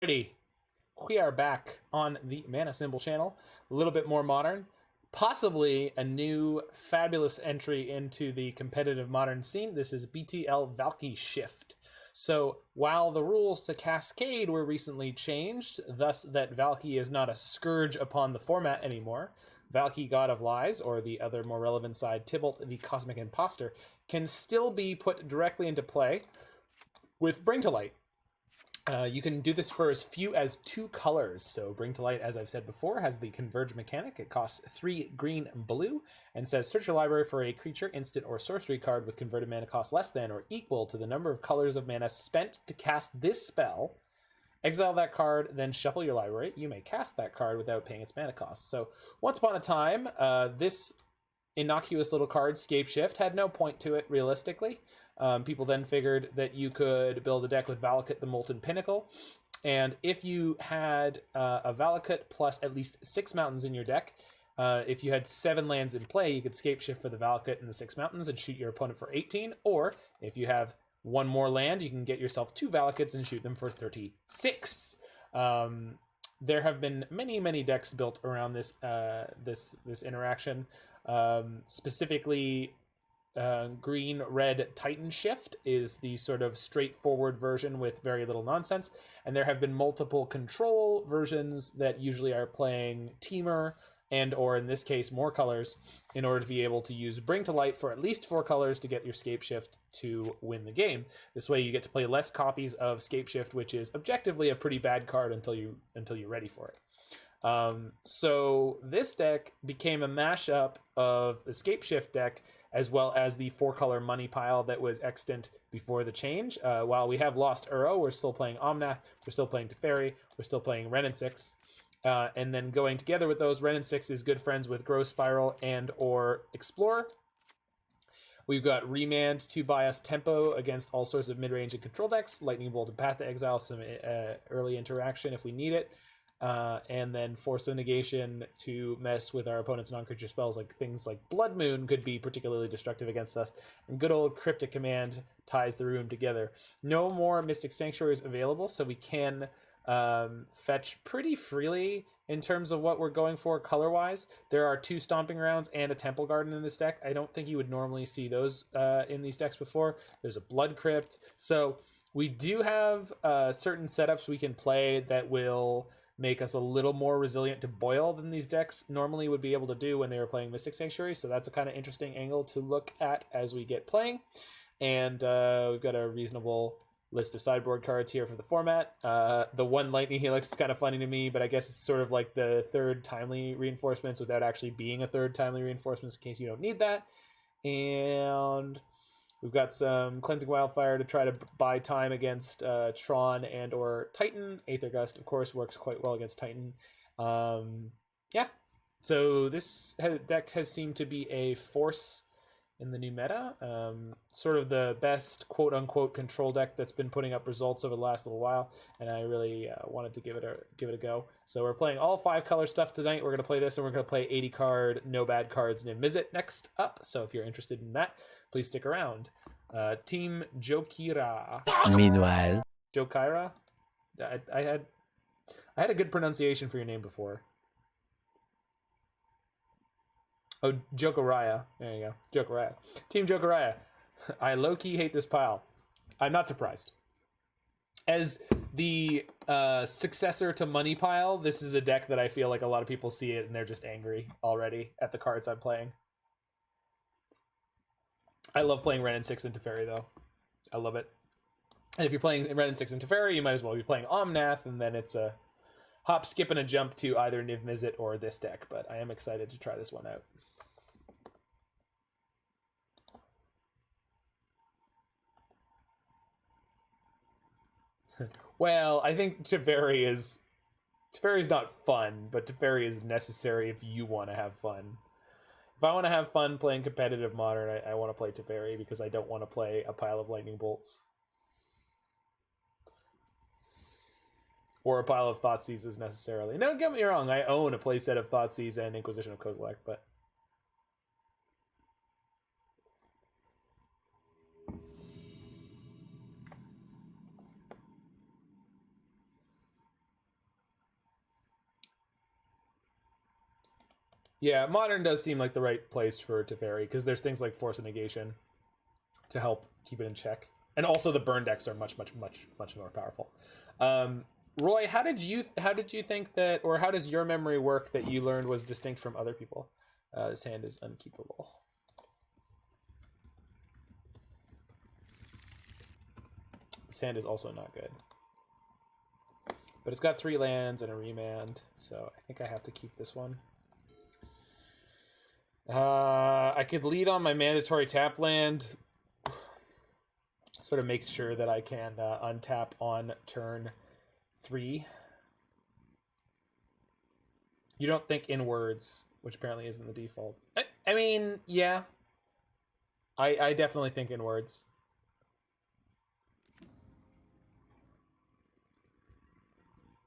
Alrighty, we are back on the Mana Symbol channel. A little bit more modern, possibly a new fabulous entry into the competitive modern scene. This is BTL Valki Shift. So while the rules to Cascade were recently changed, thus that Valki is not a scourge upon the format anymore, Valki, God of Lies, or the other more relevant side, Tibalt, the Cosmic Imposter, can still be put directly into play with Bring to Light. You can do this for as few as 2 colors. So Bring to Light, as I've said before, has the Converge mechanic. It costs 3 green and blue and says search your library for a creature, instant, or sorcery card with converted mana cost less than or equal to the number of colors of mana spent to cast this spell. Exile that card, then shuffle your library. You may cast that card without paying its mana cost. So once upon a time, this innocuous little card, Scapeshift, had no point to it realistically. People then figured that you could build a deck with Valakut, the Molten Pinnacle, and if you had a Valakut plus at least 6 mountains in your deck, if you had 7 lands in play, you could Scapeshift for the Valakut and the 6 mountains and shoot your opponent for 18, or if you have 1 more land, you can get yourself 2 Valakuts and shoot them for 36. There have been many decks built around this this interaction. Specifically, green-red Titan Shift is the sort of straightforward version with very little nonsense, and there have been multiple control versions that usually are playing Teamer and or in this case more colors in order to be able to use Bring to Light for at least 4 colors to get your Scapeshift to win the game. This way you get to play less copies of Scapeshift, which is objectively a pretty bad card until you're ready for it. So this deck became a mashup of the Scapeshift deck as well as the 4-color money pile that was extant before the change. While we have lost Uro, we're still playing Omnath, we're still playing Teferi, we're still playing Wrenn and Six. And then going together with those, Wrenn and Six is good friends with Growth Spiral and or Explorer. We've got Remand to buy us tempo against all sorts of mid-range and control decks, Lightning Bolt and Path to Exile, some early interaction if we need it. And then Force of Negation to mess with our opponent's non-creature spells, like things like Blood Moon could be particularly destructive against us. And good old Cryptic Command ties the room together. No more Mystic Sanctuaries available, so we can fetch pretty freely in terms of what we're going for color-wise. There are 2 Stomping Grounds and a Temple Garden in this deck. I don't think you would normally see those in these decks before. There's a Blood Crypt. So we do have certain setups we can play that will make us a little more resilient to boil than these decks normally would be able to do when they were playing Mystic Sanctuary. So that's a kind of interesting angle to look at as we get playing. And we've got a reasonable list of sideboard cards here for the format. The 1 Lightning Helix is kind of funny to me, but I guess it's sort of like the 3rd Timely Reinforcements without actually being a 3rd Timely Reinforcements in case you don't need that. And we've got some Cleansing Wildfire to try to buy time against Tron and or Titan. Aether Gust, of course, works quite well against Titan. Yeah, so this deck has seemed to be a force in the new meta. Sort of the best quote-unquote control deck that's been putting up results over the last little while, and I really wanted to give it a go. So we're playing all 5-color stuff tonight. We're going to play this, and we're going to play 80-card No Bad Cards Niv Mizzet next up. So if you're interested in that, please stick around. Team Jokira. Meanwhile, Jokira? I had a good pronunciation for your name before. Oh, Jokeraya. There you go. Jokeraya. Team Jokeraya. I low-key hate this pile. I'm not surprised. As the successor to Money Pile, this is a deck that I feel like a lot of people see it and they're just angry already at the cards I'm playing. I love playing Wrenn and Six and Teferi, though. I love it. And if you're playing Wrenn and Six and Teferi, you might as well be playing Omnath, and then it's a hop, skip, and a jump to either Niv Mizzet or this deck, but I am excited to try this one out. Well, I think Teferi is not fun, but Teferi is necessary if you want to have fun. If I want to have fun playing competitive Modern, I want to play Teferi because I don't want to play a pile of Lightning Bolts. Or a pile of Thoughtseizes necessarily. No, get me wrong, I own a playset of Thoughtseize and Inquisition of Kozilek, but Yeah, Modern does seem like the right place for Teferi, because there's things like Force of Negation to help keep it in check. And also the burn decks are much more powerful. Roy, how did you think that, or how does your memory work that you learned was distinct from other people? This hand is unkeepable. This hand is also not good. But it's got 3 lands and a remand, so I think I have to keep this one. I could lead on my mandatory tap land. Sort of makes sure that I can untap on turn 3. You don't think inwards, which apparently isn't the default. I mean, yeah. I definitely think inwards.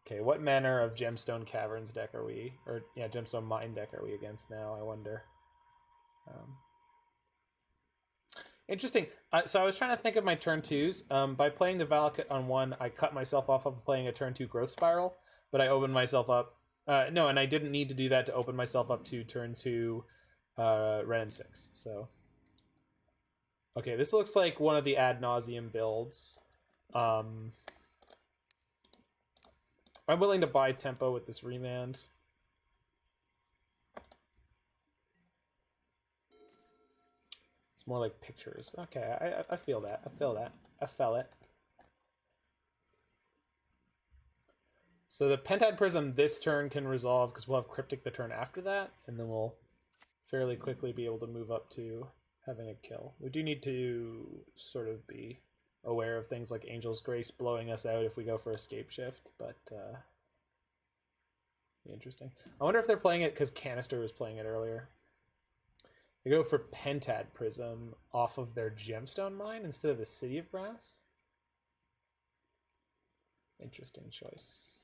Okay, what manner of Gemstone Caverns deck are we? Or, yeah, Gemstone Mine deck are we against now, I wonder. Interesting. So I was trying to think of my turn 2s. By playing the Valakut on 1, I cut myself off of playing a turn 2 Growth Spiral, but I opened myself up. No, and I didn't need to do that to open myself up to turn 2 Wrenn and Six. So, okay, this looks like one of the ad nauseum builds. I'm willing to buy tempo with this Remand. It's more like pictures. Okay, I feel that. I feel that. I felt it. So the Pentad Prism this turn can resolve because we'll have Cryptic the turn after that, and then we'll fairly quickly be able to move up to having a kill. We do need to sort of be aware of things like Angel's Grace blowing us out if we go for Scapeshift, but interesting. I wonder if they're playing it because Canister was playing it earlier. They go for Pentad Prism off of their Gemstone Mine instead of the City of Brass. Interesting choice.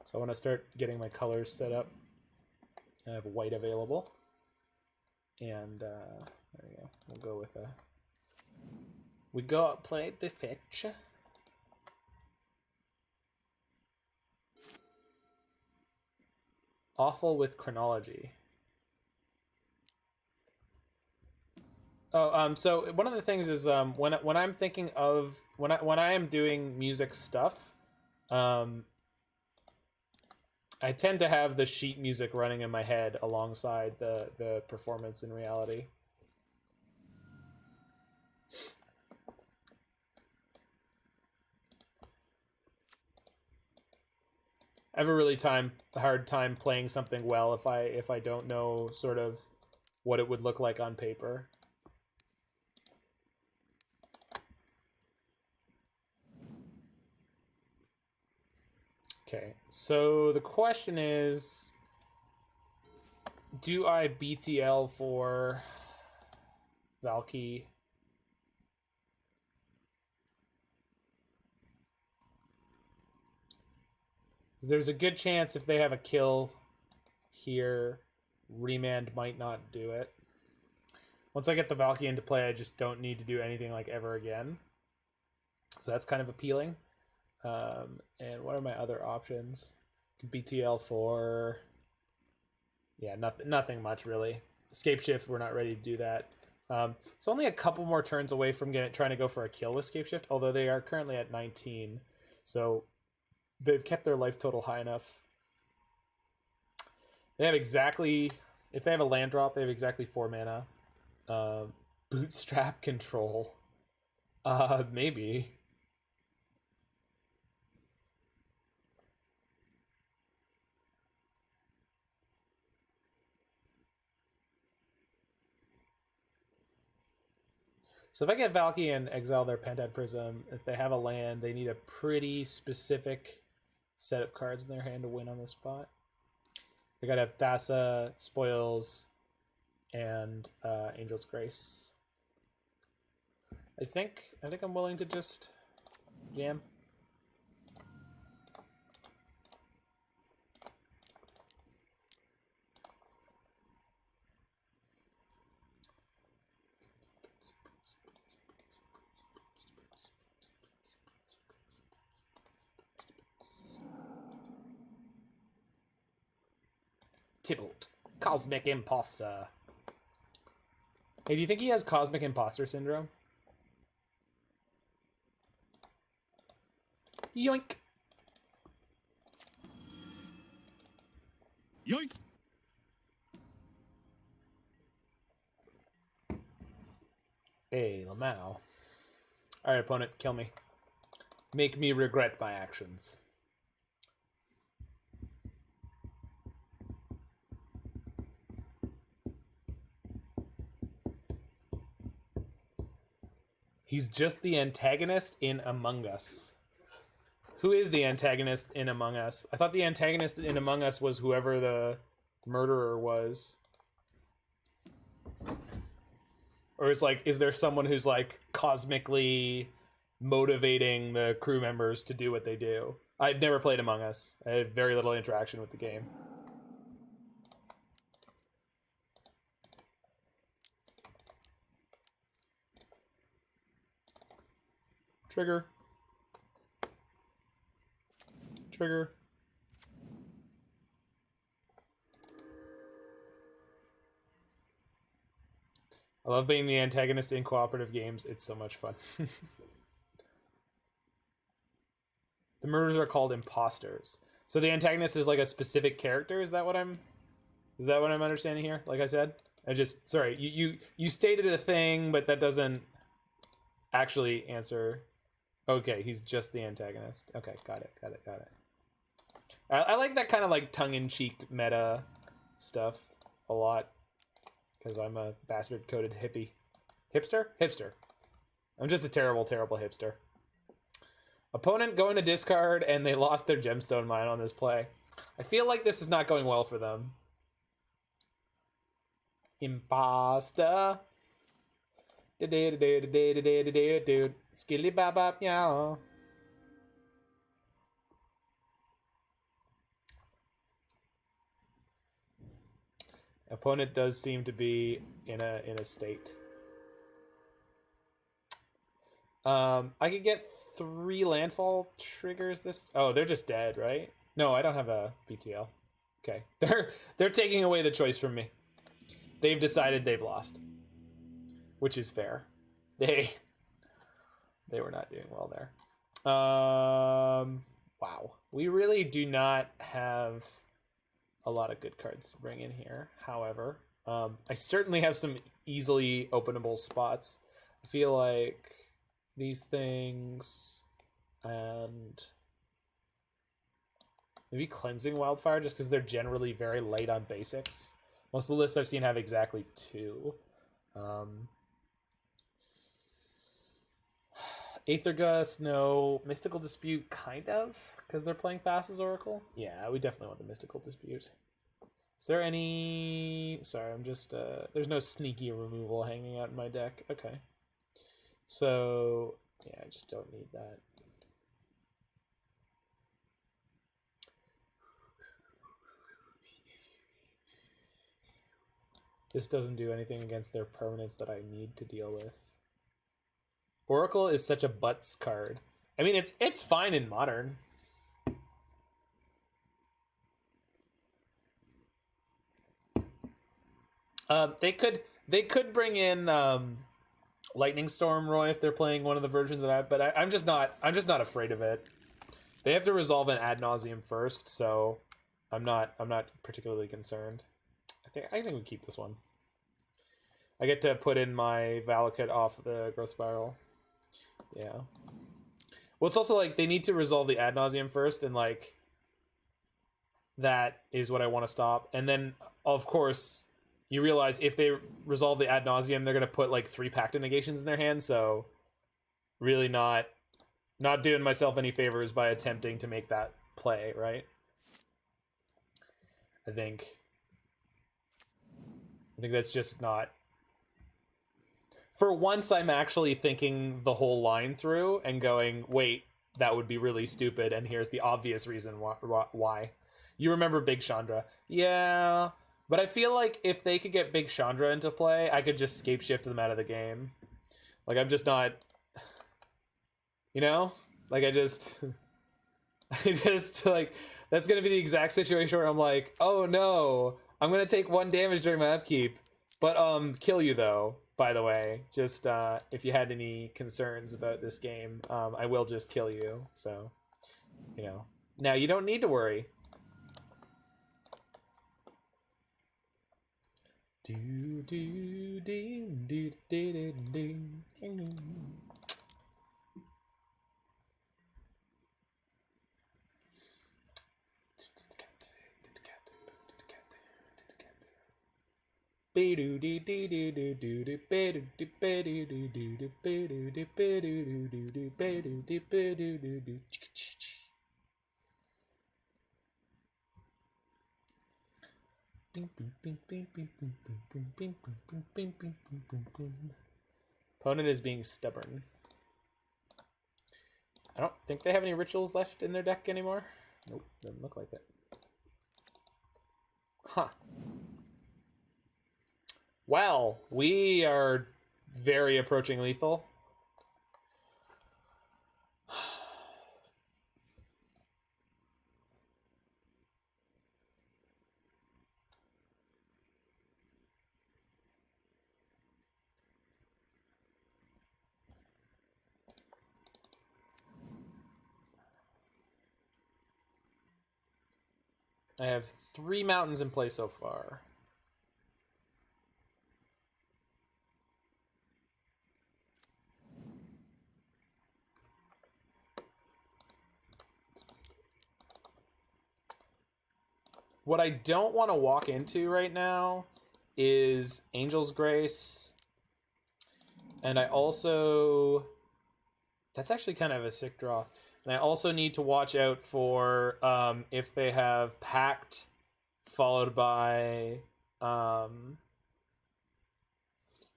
So I want to start getting my colors set up. I have white available. And there we go. We'll go with a... We got played the fetch. Awful with chronology. Oh, so one of the things is when I'm thinking of when I am doing music stuff, I tend to have the sheet music running in my head alongside the performance in reality. I have a really hard time playing something well if I don't know sort of what it would look like on paper. Okay, so the question is, do I BTL for Valki? There's a good chance if they have a kill here, Remand might not do it. Once I get the Valki into play, I just don't need to do anything like ever again. So that's kind of appealing. And what are my other options? BTL for... Yeah, nothing much really. Scapeshift, we're not ready to do that. It's only a couple more turns away from trying to go for a kill with Scapeshift, although they are currently at 19. So they've kept their life total high enough. They have exactly... If they have a land drop, they have exactly 4 mana. Bootstrap control. Maybe. So if I get Valki and exile their Pentad Prism, if they have a land, they need a pretty specific set of cards in their hand to win on the spot. They gotta have Thassa, Spoils, and Angel's Grace. I think I'm willing to just jam. Tibalt, Cosmic Imposter. Hey, do you think he has Cosmic Imposter Syndrome? Yoink! Yoink! Hey, Lamau. Alright, opponent, kill me. Make me regret my actions. He's just the antagonist in Among Us. Who is the antagonist in Among Us? I thought the antagonist in Among Us was whoever the murderer was. Or is like, is there someone who's like cosmically motivating the crew members to do what they do? I've never played Among Us. I had very little interaction with the game. Trigger. Trigger. I love being the antagonist in cooperative games. It's so much fun. The murders are called imposters. So the antagonist is like a specific character. Is that what I'm understanding here? Like I said, sorry. You stated a thing, but that doesn't actually answer. Okay, he's just the antagonist. Okay, got it. I like that kind of like tongue-in-cheek meta stuff a lot. Because I'm a bastard-coded hippie. Hipster? Hipster. I'm just a terrible, terrible hipster. Opponent going to discard, and they lost their gemstone mine on this play. I feel like this is not going well for them. Imposter. Dude. Skilly bop bop meow. Opponent does seem to be in a state. I could get 3 landfall triggers this. Oh, they're just dead, right? No, I don't have a BTL. Okay, they're taking away the choice from me. They've decided they've lost, which is fair. They were not doing well there. Wow, we really do not have a lot of good cards to bring in here. However, I certainly have some easily openable spots. I feel like these things and maybe Cleansing Wildfire, just because they're generally very light on basics. Most of the lists I've seen have exactly 2. Aether Gust, no. Mystical Dispute, kind of, because they're playing Thassa's Oracle. Yeah, we definitely want the Mystical Dispute. Is there any... Sorry, I'm just... There's no sneaky removal hanging out in my deck. Okay. So, yeah, I just don't need that. This doesn't do anything against their permanents that I need to deal with. Oracle is such a butts card. I mean, it's fine in Modern. They could bring in Lightning Storm Roy if they're playing one of the versions that I have, but I'm just not afraid of it. They have to resolve an ad nauseum first, so I'm not particularly concerned. I think we keep this one. I get to put in my Valakut off the Growth Spiral. Yeah. Well, it's also like they need to resolve the ad nauseum first, and like that is what I want to stop. And then, of course, you realize if they resolve the ad nauseum, they're gonna put like 3 Pact of Negations in their hand. So, really not doing myself any favors by attempting to make that play, right? I think that's just not. For once, I'm actually thinking the whole line through and going, wait, that would be really stupid, and here's the obvious reason why. You remember Big Chandra. Yeah, but I feel like if they could get Big Chandra into play, I could just Scapeshift them out of the game. Like, I'm just not... You know? Like, I just, like, that's going to be the exact situation where I'm like, oh no, I'm gonna take 1 damage during my upkeep, but kill you though. By the way, just if you had any concerns about this game, I will just kill you. So, you know, now you don't need to worry. Do do do do do do do. Opponent is being stubborn. I don't think they have any rituals left in their deck anymore. Nope, doesn't look like it. Huh. Well, we are very approaching lethal. I have 3 mountains in play so far. What I don't want to walk into right now is Angel's Grace. And I also... That's actually kind of a sick draw. And I also need to watch out for if they have Pact followed by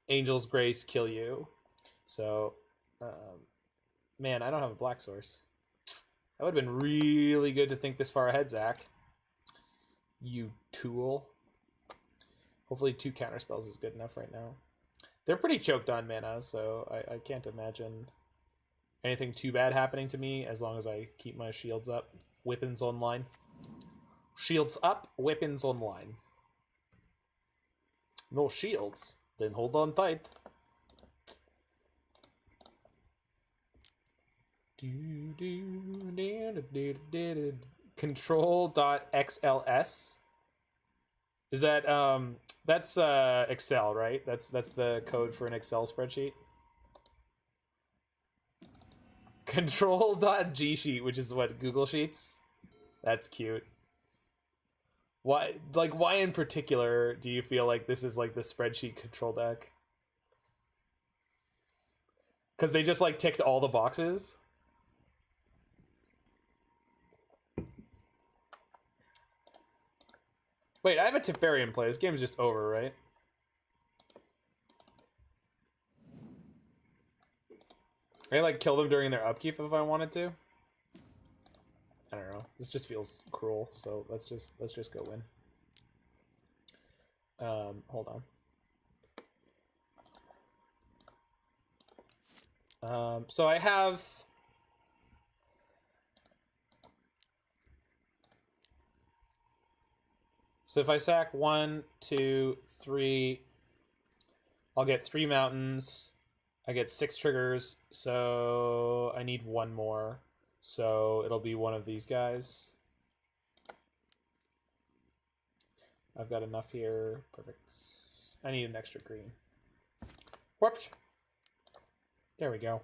Angel's Grace kill you. So, man, I don't have a black source. That would have been really good to think this far ahead, Zach. You tool. Hopefully 2 counterspells is good enough right now. They're pretty choked on mana, so I can't imagine anything too bad happening to me as long as I keep my shields up. Weapons online. Shields up, weapons online. No shields, then hold on tight. Control.xls. Is that that's Excel, right? That's the code for an Excel spreadsheet. Control.gsheet, which is what, Google Sheets? That's cute. Why in particular do you feel like this is like the spreadsheet control deck? Because they just like ticked all the boxes? Wait, I have a Teferi in play. This game is just over, right? I like kill them during their upkeep if I wanted to. I don't know. This just feels cruel, so let's just go win. Hold on. So I have so if I sack 1, 2, 3, I'll get 3 mountains. I get 6 triggers, so I need 1 more. So it'll be one of these guys. I've got enough here. Perfect. I need an extra green. Whoops. There we go.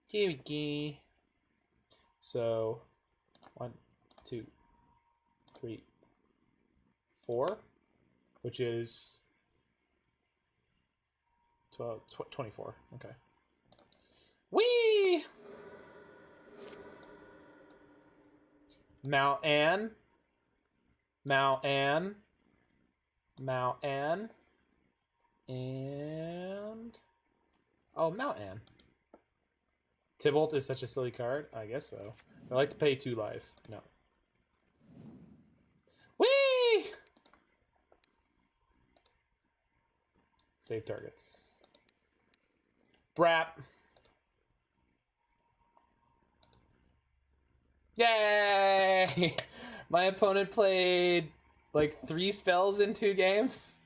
Here we go. So 1, 2, 3, 4, which is 12, 24. Okay. Whee! Mountain. And oh, Mountain. Tibalt is such a silly card. I guess so. I like to pay 2 life. No. Whee! Save targets. Brap. Yay! My opponent played Like 3 spells in 2 games?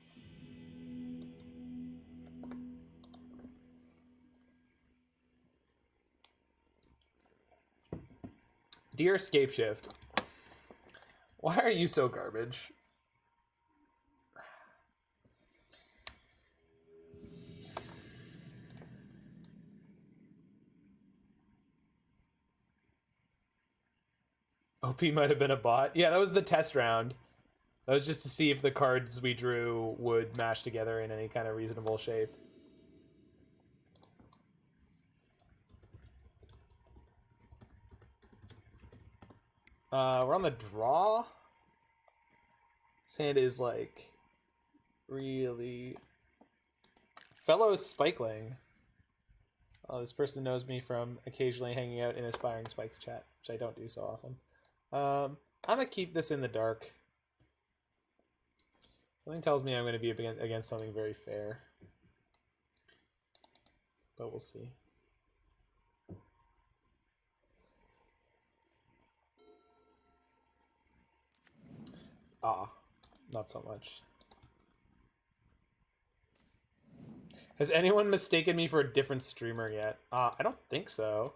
Dear Scapeshift, why are you so garbage? OP might have been a bot. Yeah, that was the test round. That was just to see if the cards we drew would match together in any kind of reasonable shape. We're on the draw. This hand is like really... Fellow Spikeling. Oh, this person knows me from occasionally hanging out in Aspiring Spikes chat, which I don't do so often. I'm gonna keep this in the dark. Something tells me I'm going to be against something very fair. But we'll see. Ah, not so much. Has anyone mistaken me for a different streamer yet? I don't think so.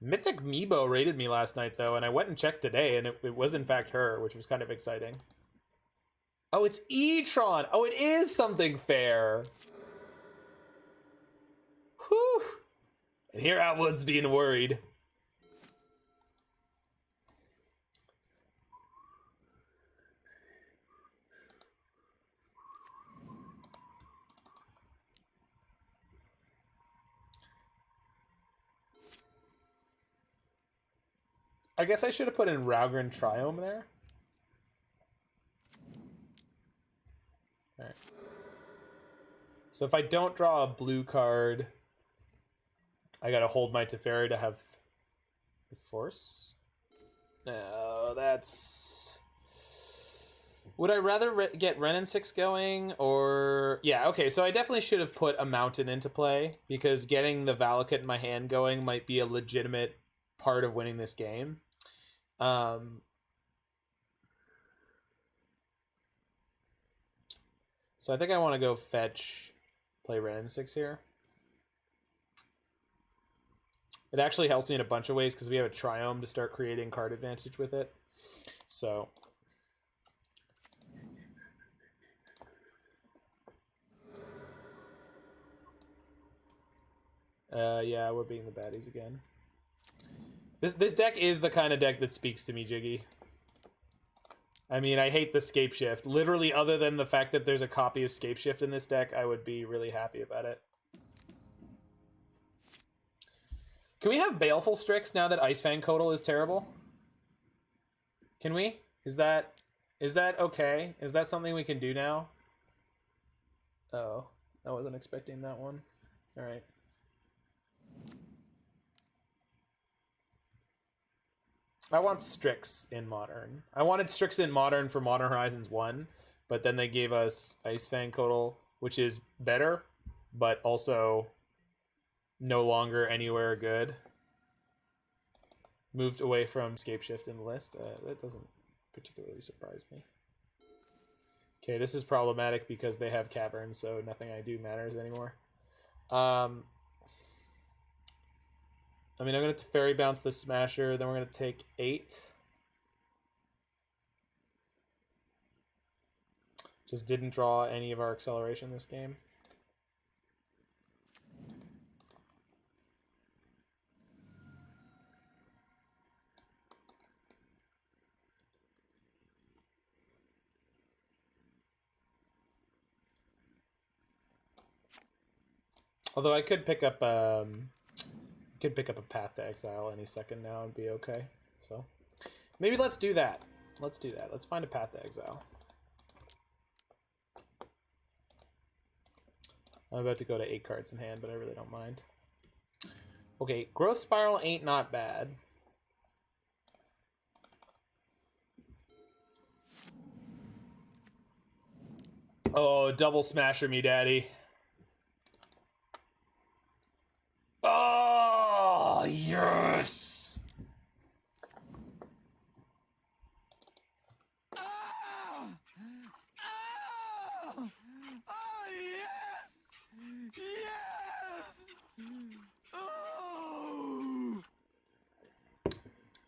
Mythic Meebo raided me last night, though, and I went and checked today, and it was in fact her, which was kind of exciting. Oh, it's E-Tron! Oh, it is something fair! Whew! And here Atwood's being worried. I guess I should have put in Raugrin Triome there. Alright. So if I don't draw a blue card, I gotta hold my Teferi to have the Force. No, that's... Would I rather get Wrenn and Six going, or... Yeah, okay, so I definitely should have put a Mountain into play, because getting the Valakut in my hand going might be a legitimate part of winning this game. So I think I want to go fetch, play Wrenn and Six here. It actually helps me in a bunch of ways because we have a Triome to start creating card advantage with it. So... yeah, we're being the baddies again. This deck is the kind of deck that speaks to me, Jiggy. I mean, I hate the Scapeshift. Literally, other than the fact that there's a copy of Scapeshift in this deck, I would be really happy about it. Can we have Baleful Strix now that Icefang Kotal is terrible? Can we? Is that okay? Is that something we can do now? Oh, I wasn't expecting that one. All right. I want Strix in Modern. I wanted Strix in Modern for Modern Horizons 1, but then they gave us Icefang Kotal, which is better, but also no longer anywhere good. Moved away from Scapeshift in the list. That doesn't particularly surprise me. Okay, this is problematic because they have Caverns, so nothing I do matters anymore. I mean, I'm going to Fairy Bounce the Smasher, then we're going to take 8. Just didn't draw any of our acceleration this game. Although I could pick up a Path to Exile any second now and be okay. So maybe let's do that. Let's do that. Let's find a Path to Exile. I'm about to go to 8 cards in hand, but I really don't mind. Okay, Growth Spiral ain't not bad. Oh, double smasher me, daddy. Oh, yes!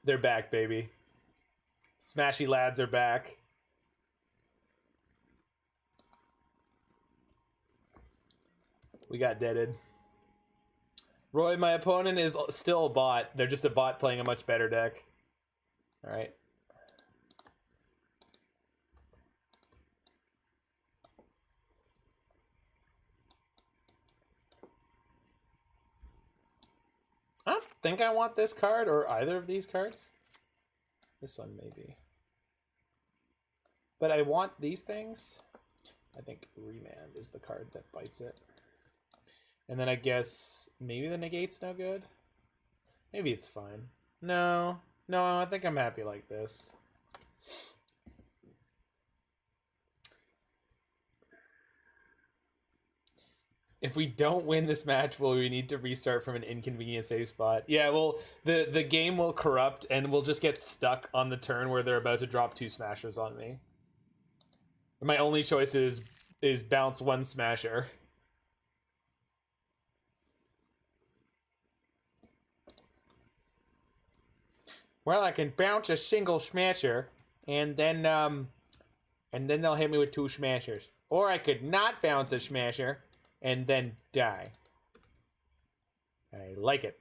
They're back, baby. Smashy lads are back. We got deaded. Roy, my opponent is still a bot. They're just a bot playing a much better deck. All right. I don't think I want this card or either of these cards. This one maybe. But I want these things. I think Remand is the card that bites it. And then I guess maybe the Negate's no good. Maybe it's fine. No, I think I'm happy like this. If we don't win this match, will we need to restart from an inconvenient save spot? Yeah, well, the game will corrupt and we'll just get stuck on the turn where they're about to drop 2 smashers on me. My only choice is bounce 1 smasher. Well, I can bounce a single smasher, and then they'll hit me with 2 smashers. Or I could not bounce a smasher, and then die. I like it.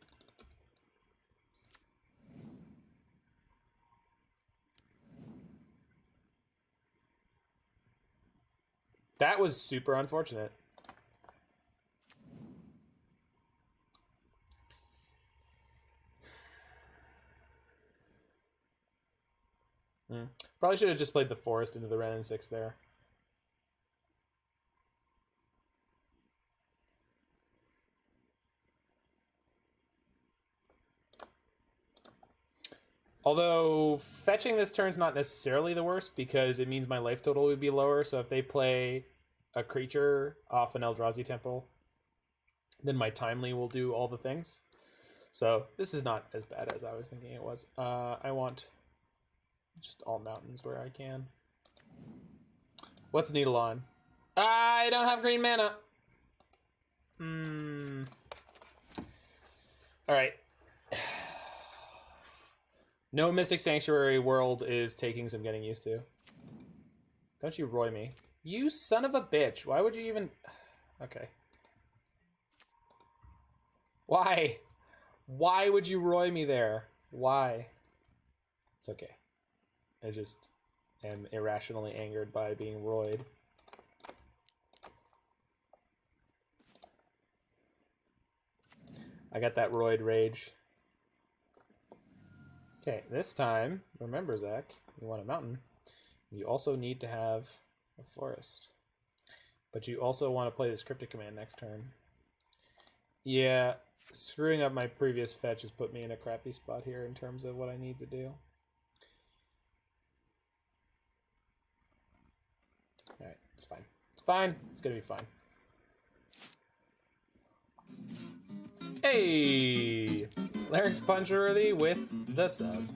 That was super unfortunate. Probably should have just played the forest into the Wrenn and Six there. Although fetching this turn's not necessarily the worst because it means my life total would be lower. So if they play a creature off an Eldrazi Temple, then my Timely will do all the things. So this is not as bad as I was thinking it was. I want just all mountains where I can. What's Needle on? I don't have green mana. All right. No Mystic Sanctuary world is taking some getting used to. Don't you Roy me. You son of a bitch. Why would you even... Okay. Why? Why would you Roy me there? Why? It's okay. I just am irrationally angered by being royed. I got that roid rage. Okay, this time, remember, Zach, you want a mountain. You also need to have a forest. But you also want to play this Cryptic Command next turn. Yeah, screwing up my previous fetch has put me in a crappy spot here in terms of what I need to do. Alright, it's fine. It's fine. It's gonna be fine. Hey! Larynx Puncherworthy with the sub.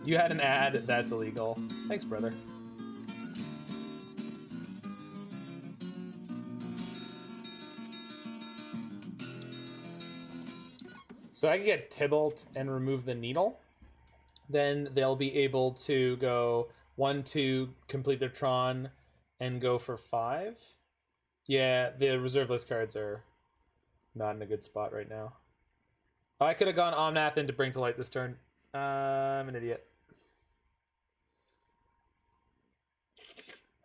You had an ad, that's illegal. Thanks, brother. So I can get Tibalt and remove the needle. Then they'll be able to go 1-2, complete their Tron, and go for 5. Yeah, the reserve list cards are not in a good spot right now. Oh, I could have gone Omnath into Bring to Light this turn. I'm an idiot.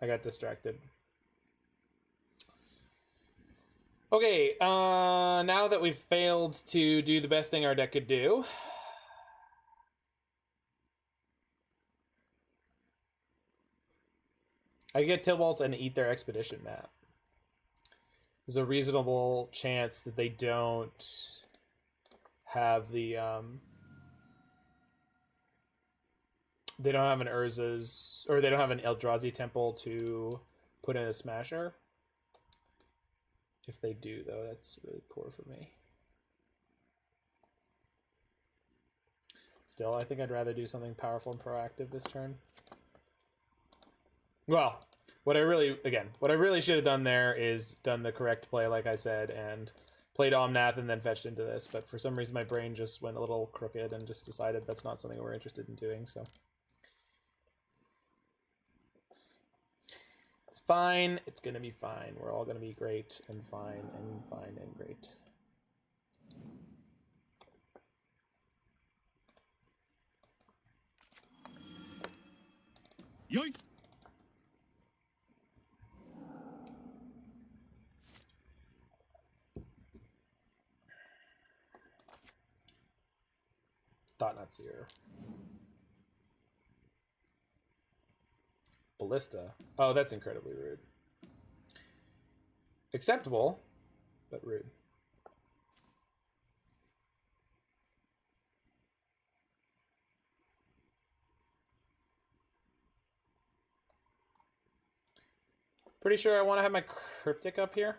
I got distracted. Okay, now that we've failed to do the best thing our deck could do, I get Tibalt and eat their Expedition map. There's a reasonable chance that they don't have the they don't have an Urza's, or they don't have an Eldrazi Temple to put in a Smasher. If they do, though, that's really poor for me. Still, I think I'd rather do something powerful and proactive this turn. Well, what I really should have done there is done the correct play, like I said, and played Omnath and then fetched into this, but for some reason my brain just went a little crooked and just decided that's not something we're interested in doing, so. It's fine. It's gonna be fine. We're all gonna be great and fine and fine and great. Yoink! Thought-Knot Seer. Ballista. Oh, that's incredibly rude. Acceptable, but rude. Pretty sure I want to have my Cryptic up here.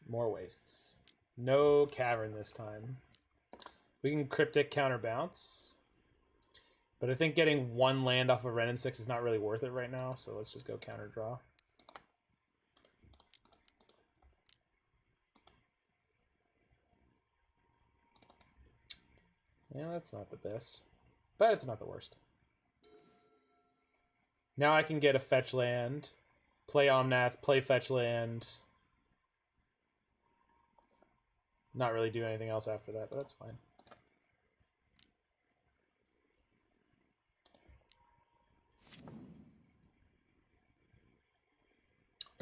More wastes. No cavern this time. We can Cryptic counterbounce. But I think getting one land off of Wrenn and Six is not really worth it right now, so let's just go counter draw. Yeah, that's not the best. But it's not the worst. Now I can get a fetch land, play Omnath, play fetch land. Not really do anything else after that, but that's fine.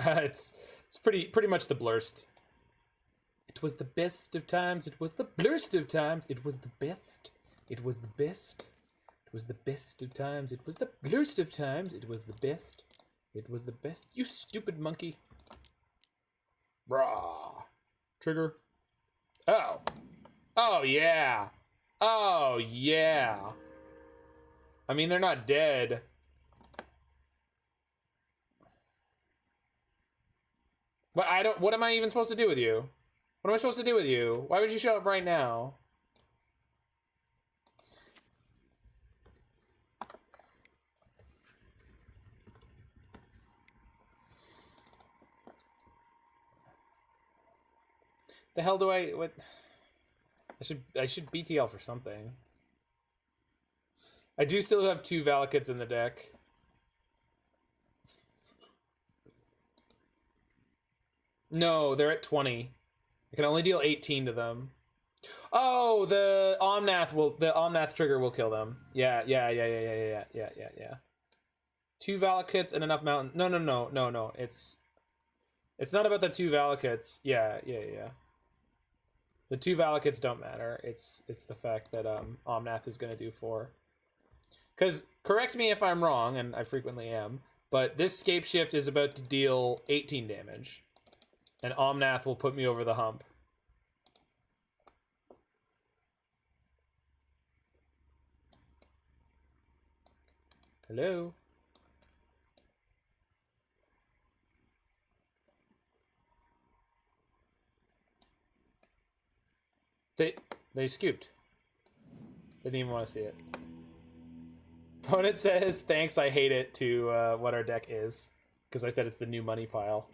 it's pretty much the blurst. It was the best of times. It was the blurst of times. It was the best. It was the best. It was the best of times. It was the blurst of times. It was the best. It was the best. You stupid monkey. Brah. Trigger. Oh. Oh, yeah. Oh, yeah. I mean, they're not dead. But I don't... What am I even supposed to do with you? What am I supposed to do with you? Why would you show up right now? The hell do I... What? I should BTL for something. I do still have 2 Valakuts in the deck. No, they're at 20. I can only deal 18 to them. Oh, the Omnath trigger will kill them. Yeah. 2 Valakuts and enough mountain. No. It's not about the 2 Valakuts. Yeah. The 2 Valakuts don't matter. It's the fact that Omnath is going to do 4. Because, correct me if I'm wrong, and I frequently am, but this Scapeshift is about to deal 18 damage. And Omnath will put me over the hump. Hello? They scooped. Didn't even want to see it. Opponent says, thanks, I hate it, to what our deck is. Because I said it's the new money pile.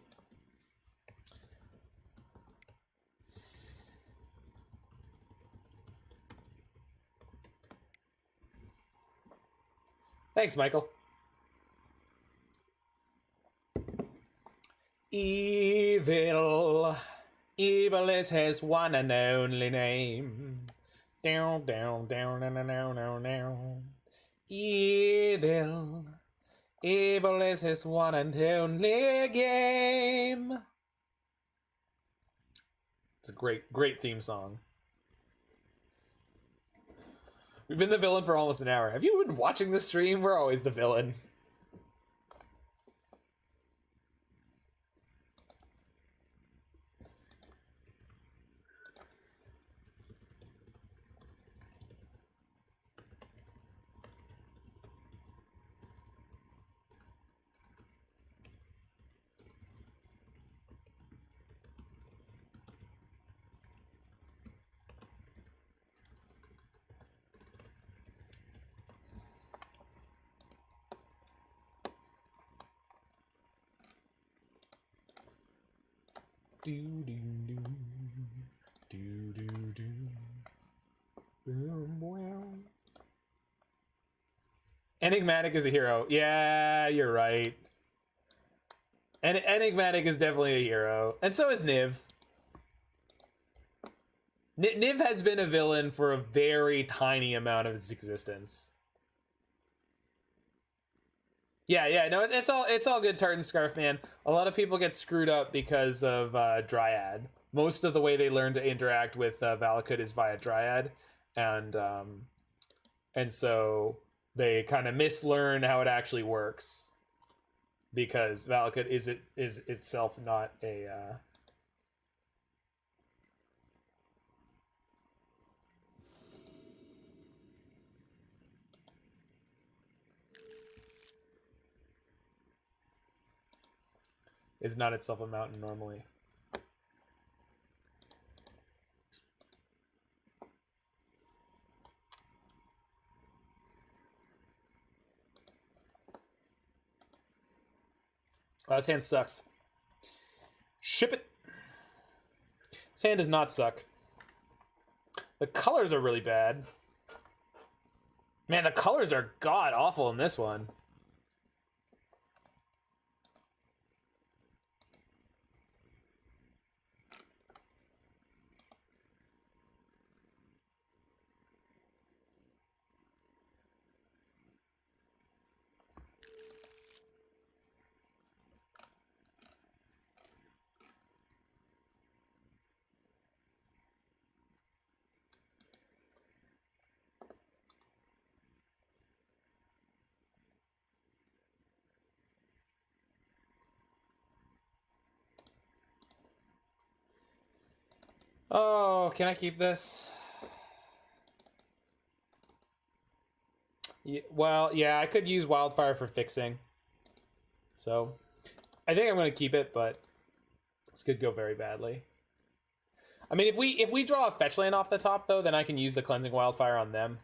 Thanks, Michael. Evil. Evil is his one and only name. Down. Evil. Evil is his one and only game. It's a great theme song. We've been the villain for almost an hour. Have you been watching the stream? We're always the villain. do do do do do do. Boom, wow. Enigmatic is a hero. Yeah, you're right. And Enigmatic is definitely a hero, and so is Niv. Niv has been a villain for a very tiny amount of its existence. Yeah, no, it's all good, Tartan Scarf Man. A lot of people get screwed up because of Dryad. Most of the way they learn to interact with Valakut is via Dryad, and so they kind of mislearn how it actually works because Valakut is itself not a. Is not itself a mountain normally. Oh, this hand sucks. Ship it. This hand does not suck. The colors are really bad. Man, the colors are god awful in this one. Oh, can I keep this? Yeah, well, yeah, I could use Wildfire for fixing. So, I think I'm going to keep it, but this could go very badly. I mean, if we draw a fetch land off the top, though, then I can use the Cleansing Wildfire on them.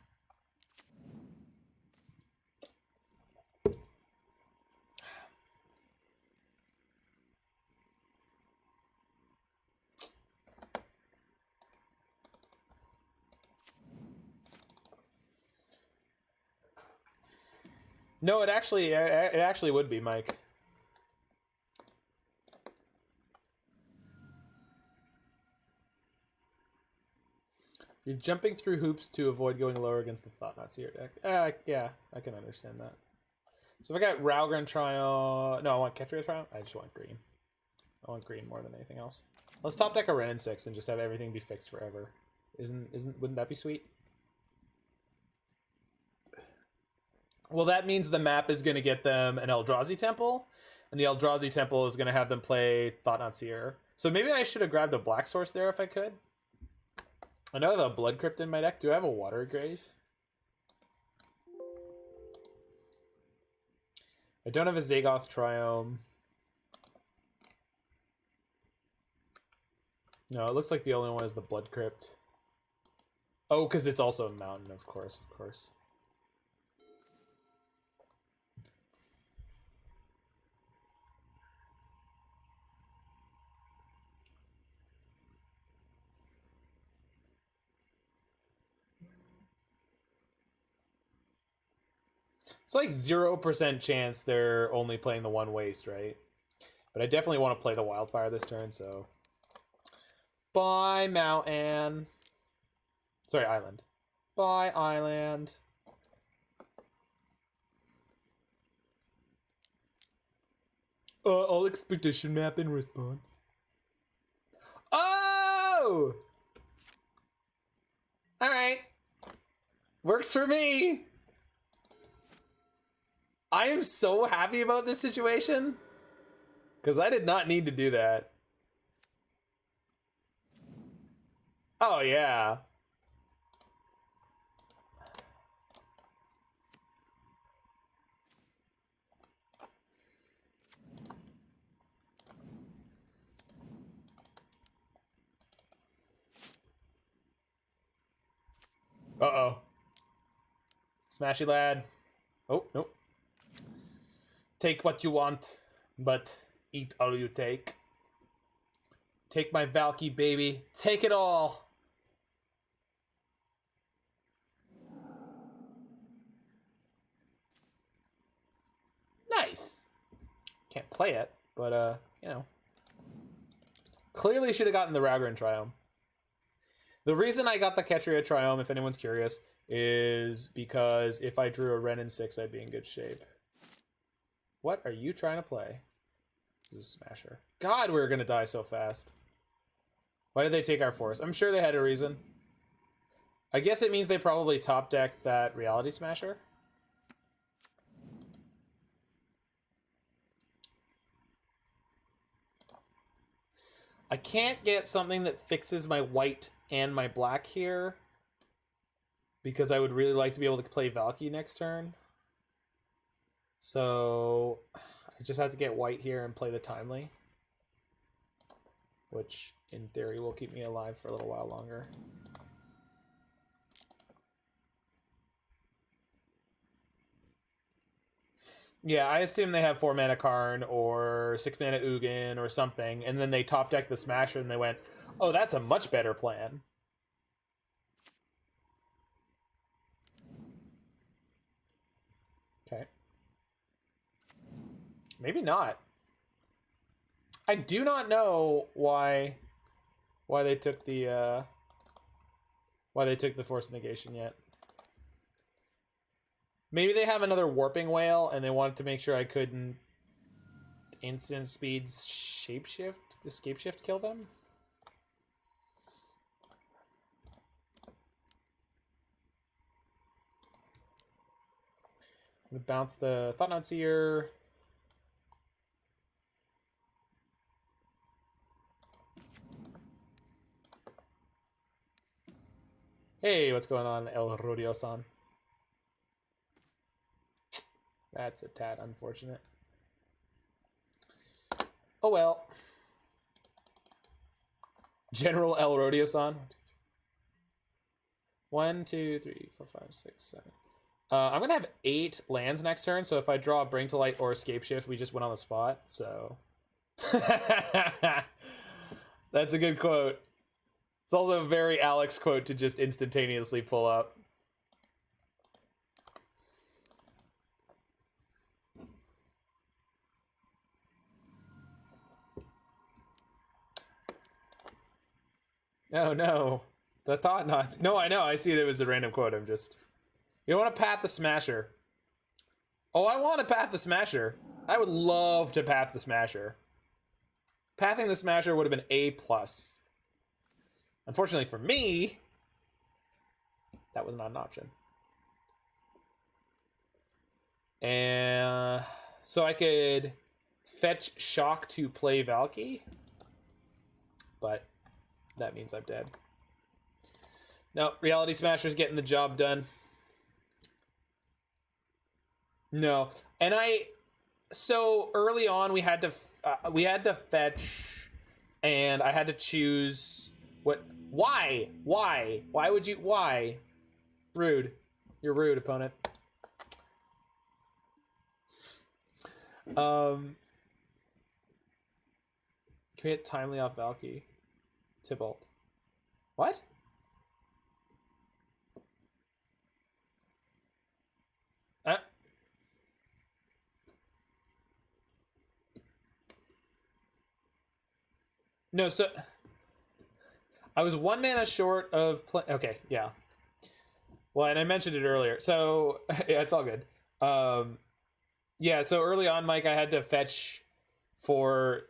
No, it actually would be, Mike. You're jumping through hoops to avoid going lower against the Thought-Knot Seer deck. Yeah, I can understand that. So if I got Raugrin Triome... No, I want Ketria Triome. I just want green. I want green more than anything else. Let's top deck a Wrenn and Six and just have everything be fixed forever. Wouldn't that be sweet? Well, that means the map is going to get them an Eldrazi Temple, and the Eldrazi Temple is going to have them play Thought-Knot Seer. So maybe I should have grabbed a Black Source there if I could. I know I have a Blood Crypt in my deck. Do I have a Water Grave? I don't have a Zagoth Triome. No, it looks like the only one is the Blood Crypt. Oh, because it's also a mountain, of course, of course. It's like 0% chance they're only playing the one waste, right? But I definitely want to play the Wildfire this turn, so... Bye, mountain. Sorry, island. Bye, island. All expedition map in response. Oh! Alright. Works for me. I am so happy about this situation. Because I did not need to do that. Oh, yeah. Uh-oh. Smashy lad. Oh, nope. Take what you want, but eat all you take. Take my Valki, baby. Take it all. Nice. Can't play it, but, you know. Clearly should have gotten the Raugrin Triome. The reason I got the Ketria Triome, if anyone's curious, is because if I drew a Wrenn and Six, I'd be in good shape. What are you trying to play? This is a Smasher. God, we're going to die so fast. Why did they take our Force? I'm sure they had a reason. I guess it means they probably top decked that Reality Smasher. I can't get something that fixes my white and my black here, because I would really like to be able to play Valki next turn. So I just have to get white here and play the Timely, which in theory will keep me alive for a little while longer. Yeah, I assume they have 4 mana Karn or 6 mana Ugin or something, and then they top deck the Smasher and they went, oh, that's a much better plan. Okay. Maybe not. I do not know why they took the Force of Negation yet. Maybe they have another Warping Whale and they wanted to make sure I couldn't instant speeds Scapeshift kill them. I'm gonna bounce the Thought-Knot Seer. Hey, what's going on, El Rodio-san? That's a tad unfortunate. Oh well. General El Rodio-san. 1, 2, 3, 4, 5, 6, 7. I'm gonna have 8 lands next turn, so if I draw Bring to Light or Scapeshift, we just win on the spot, so. That's a good quote. It's also a very Alex quote to just instantaneously pull up. Oh no, the Thought-Knots. No, I know. I see there was a random quote. I'm just. You want to Path the Smasher? Oh, I want to Path the Smasher. I would love to Path the Smasher. Pathing the Smasher would have been A+. Unfortunately for me, that was not an option. And so I could fetch Shock to play Valki, but that means I'm dead. No, Reality Smasher's getting the job done. No, and so early on we had to fetch, and I had to choose what. Why would you? Why? Rude. You're rude, opponent. Can we get Timely off Valki? Tibalt. What? No, so I was 1 mana short of play. Okay, yeah. Well, and I mentioned it earlier, so yeah, it's all good. Yeah, so early on, Mike, I had to fetch for.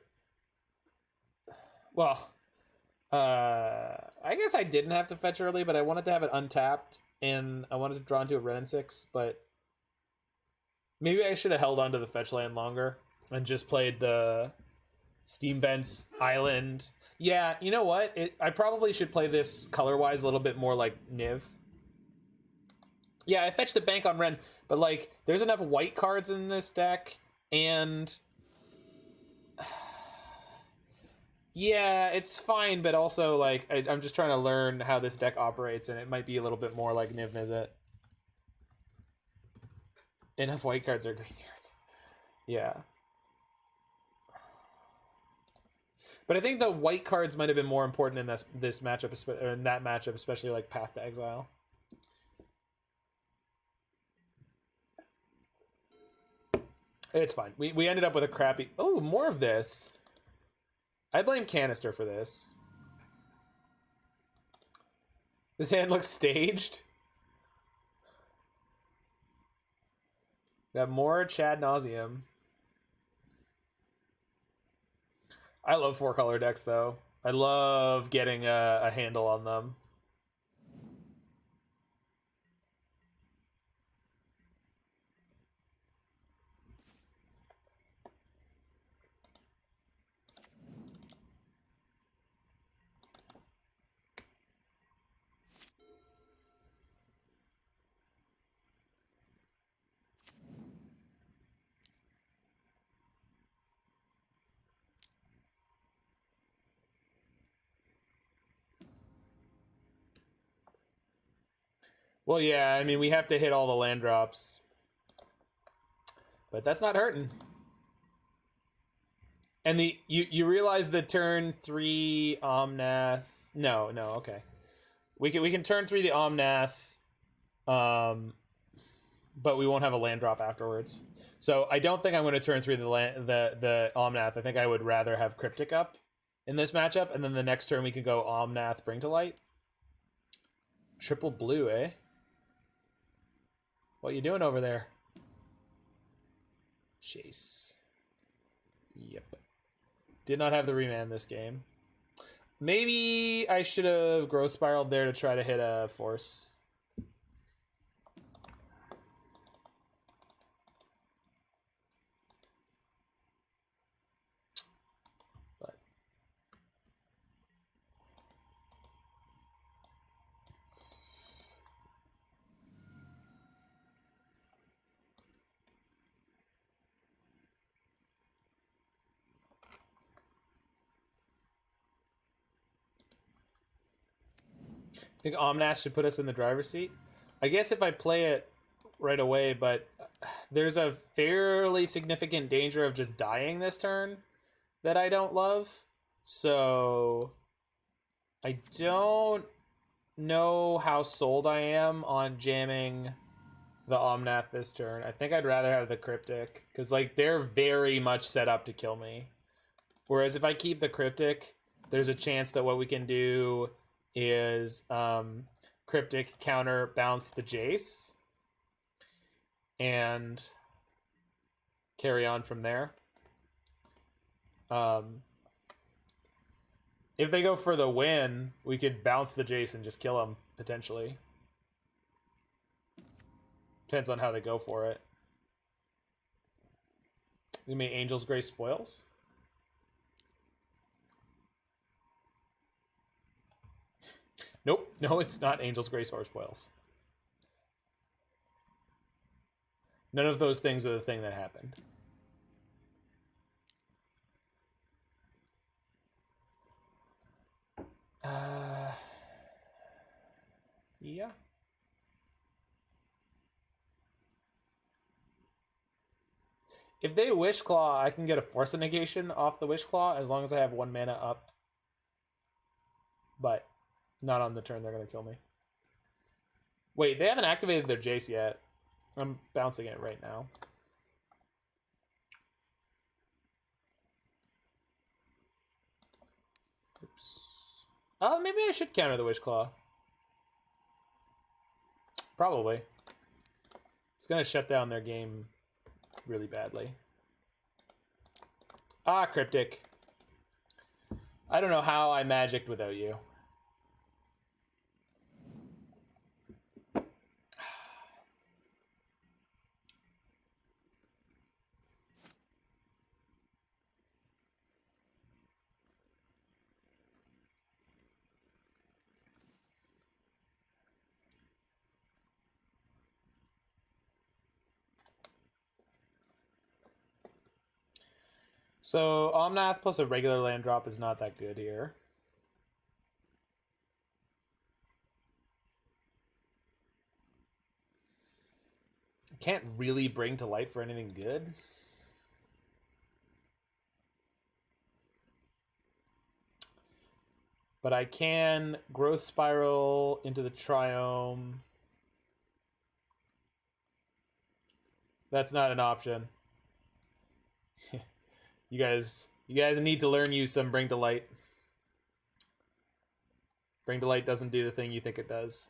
Well, I guess I didn't have to fetch early, but I wanted to have it untapped, and I wanted to draw into a Wrenn and Six, but maybe I should have held on to the fetch land longer and just played the Steam Vents Island. Yeah, you know what? I probably should play this color-wise a little bit more like Niv. Yeah, I fetched a bank on Wrenn, but like, there's enough white cards in this deck, and yeah, it's fine, but also like I'm just trying to learn how this deck operates, and it might be a little bit more like Niv Mizzet. Enough white cards are green cards. Yeah. But I think the white cards might have been more important in this matchup, or in that matchup, especially like Path to Exile. It's fine. We ended up with a crappy... Oh, more of this. I blame Canister for this. This hand looks staged. Got more Chad Nauseum. I love 4-color decks, though. I love getting a handle on them. Well, yeah, I mean, we have to hit all the land drops. But that's not hurting. And you realize the turn 3 Omnath... No, okay. We can turn 3 the Omnath, but we won't have a land drop afterwards. So I don't think I'm going to turn 3 the Omnath. I think I would rather have Cryptic up in this matchup, and then the next turn we can go Omnath, Bring to Light. Triple blue, eh? What you doing over there? Chase. Yep. Did not have the Remand this game. Maybe I should have Growth Spiraled there to try to hit a Force. But I think Omnath should put us in the driver's seat. I guess if I play it right away, but there's a fairly significant danger of just dying this turn that I don't love. So I don't know how sold I am on jamming the Omnath this turn. I think I'd rather have the Cryptic, because like they're very much set up to kill me. Whereas if I keep the Cryptic, there's a chance that what we can do is Cryptic counter bounce the Jace and carry on from there. If they go for the win, we could bounce the Jace and just kill him, potentially. Depends on how they go for it. You mean Angel's Grace spoils? Nope. No, it's not Angel's Grace or spoils. None of those things are the thing that happened. Yeah. If they Wish Claw, I can get a Force of Negation off the Wish Claw as long as I have 1 mana up. But not on the turn they're going to kill me. Wait, they haven't activated their Jace yet. I'm bouncing it right now. Oops. Oh, maybe I should counter the Wish Claw. Probably. It's going to shut down their game really badly. Ah, Cryptic. I don't know how I magicked without you. So Omnath plus a regular land drop is not that good here. Can't really bring to light for anything good. But I can Growth Spiral into the Triome. That's not an option. You guys need to learn you some Bring to Light. Bring to Light doesn't do the thing you think it does.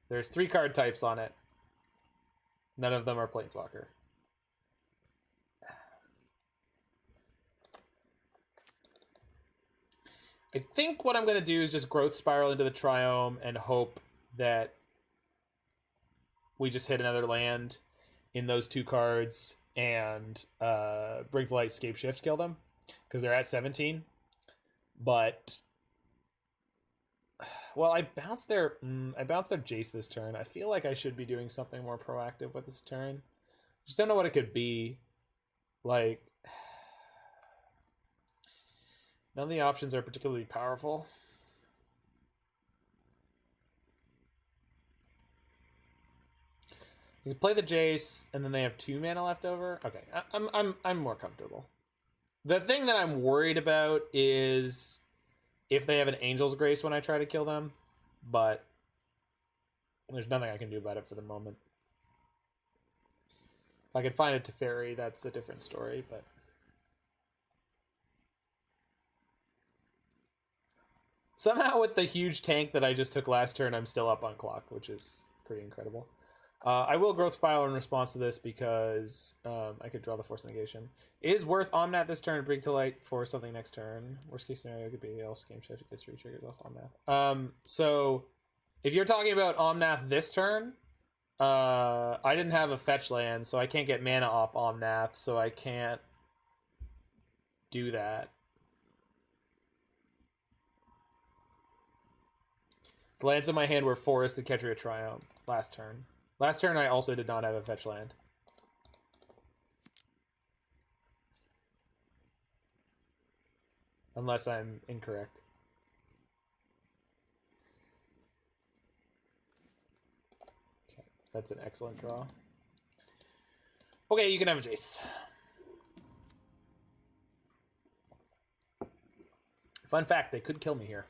There's 3 card types on it. None of them are Planeswalker. I think what I'm going to do is just Growth Spiral into the Triome and hope that we just hit another land in those 2 cards and Bring to Light, Scapeshift kill them because they're at 17. But well, I bounced their Jace this turn. I feel like I should be doing something more proactive with this turn. Just don't know what it could be. Like, none of the options are particularly powerful. You can play the Jace, and then they have 2 mana left over. Okay, I'm more comfortable. The thing that I'm worried about is if they have an Angel's Grace when I try to kill them, but there's nothing I can do about it for the moment. If I could find a Teferi, that's a different story, but somehow with the huge tank that I just took last turn, I'm still up on clock, which is pretty incredible. I will Growth Spiral in response to this because I could draw the Force of Negation. It is worth Omnath this turn, Bring to Light for something next turn. Worst case scenario could be else Scapeshift gets 3 triggers off Omnath. So if you're talking about Omnath this turn, I didn't have a fetch land, so I can't get mana off Omnath, so I can't do that. The lands in my hand were Forest and Ketria Triome last turn. Last turn, I also did not have a fetch land. Unless I'm incorrect. Okay, that's an excellent draw. Okay, you can have a Jace. Fun fact, they could kill me here.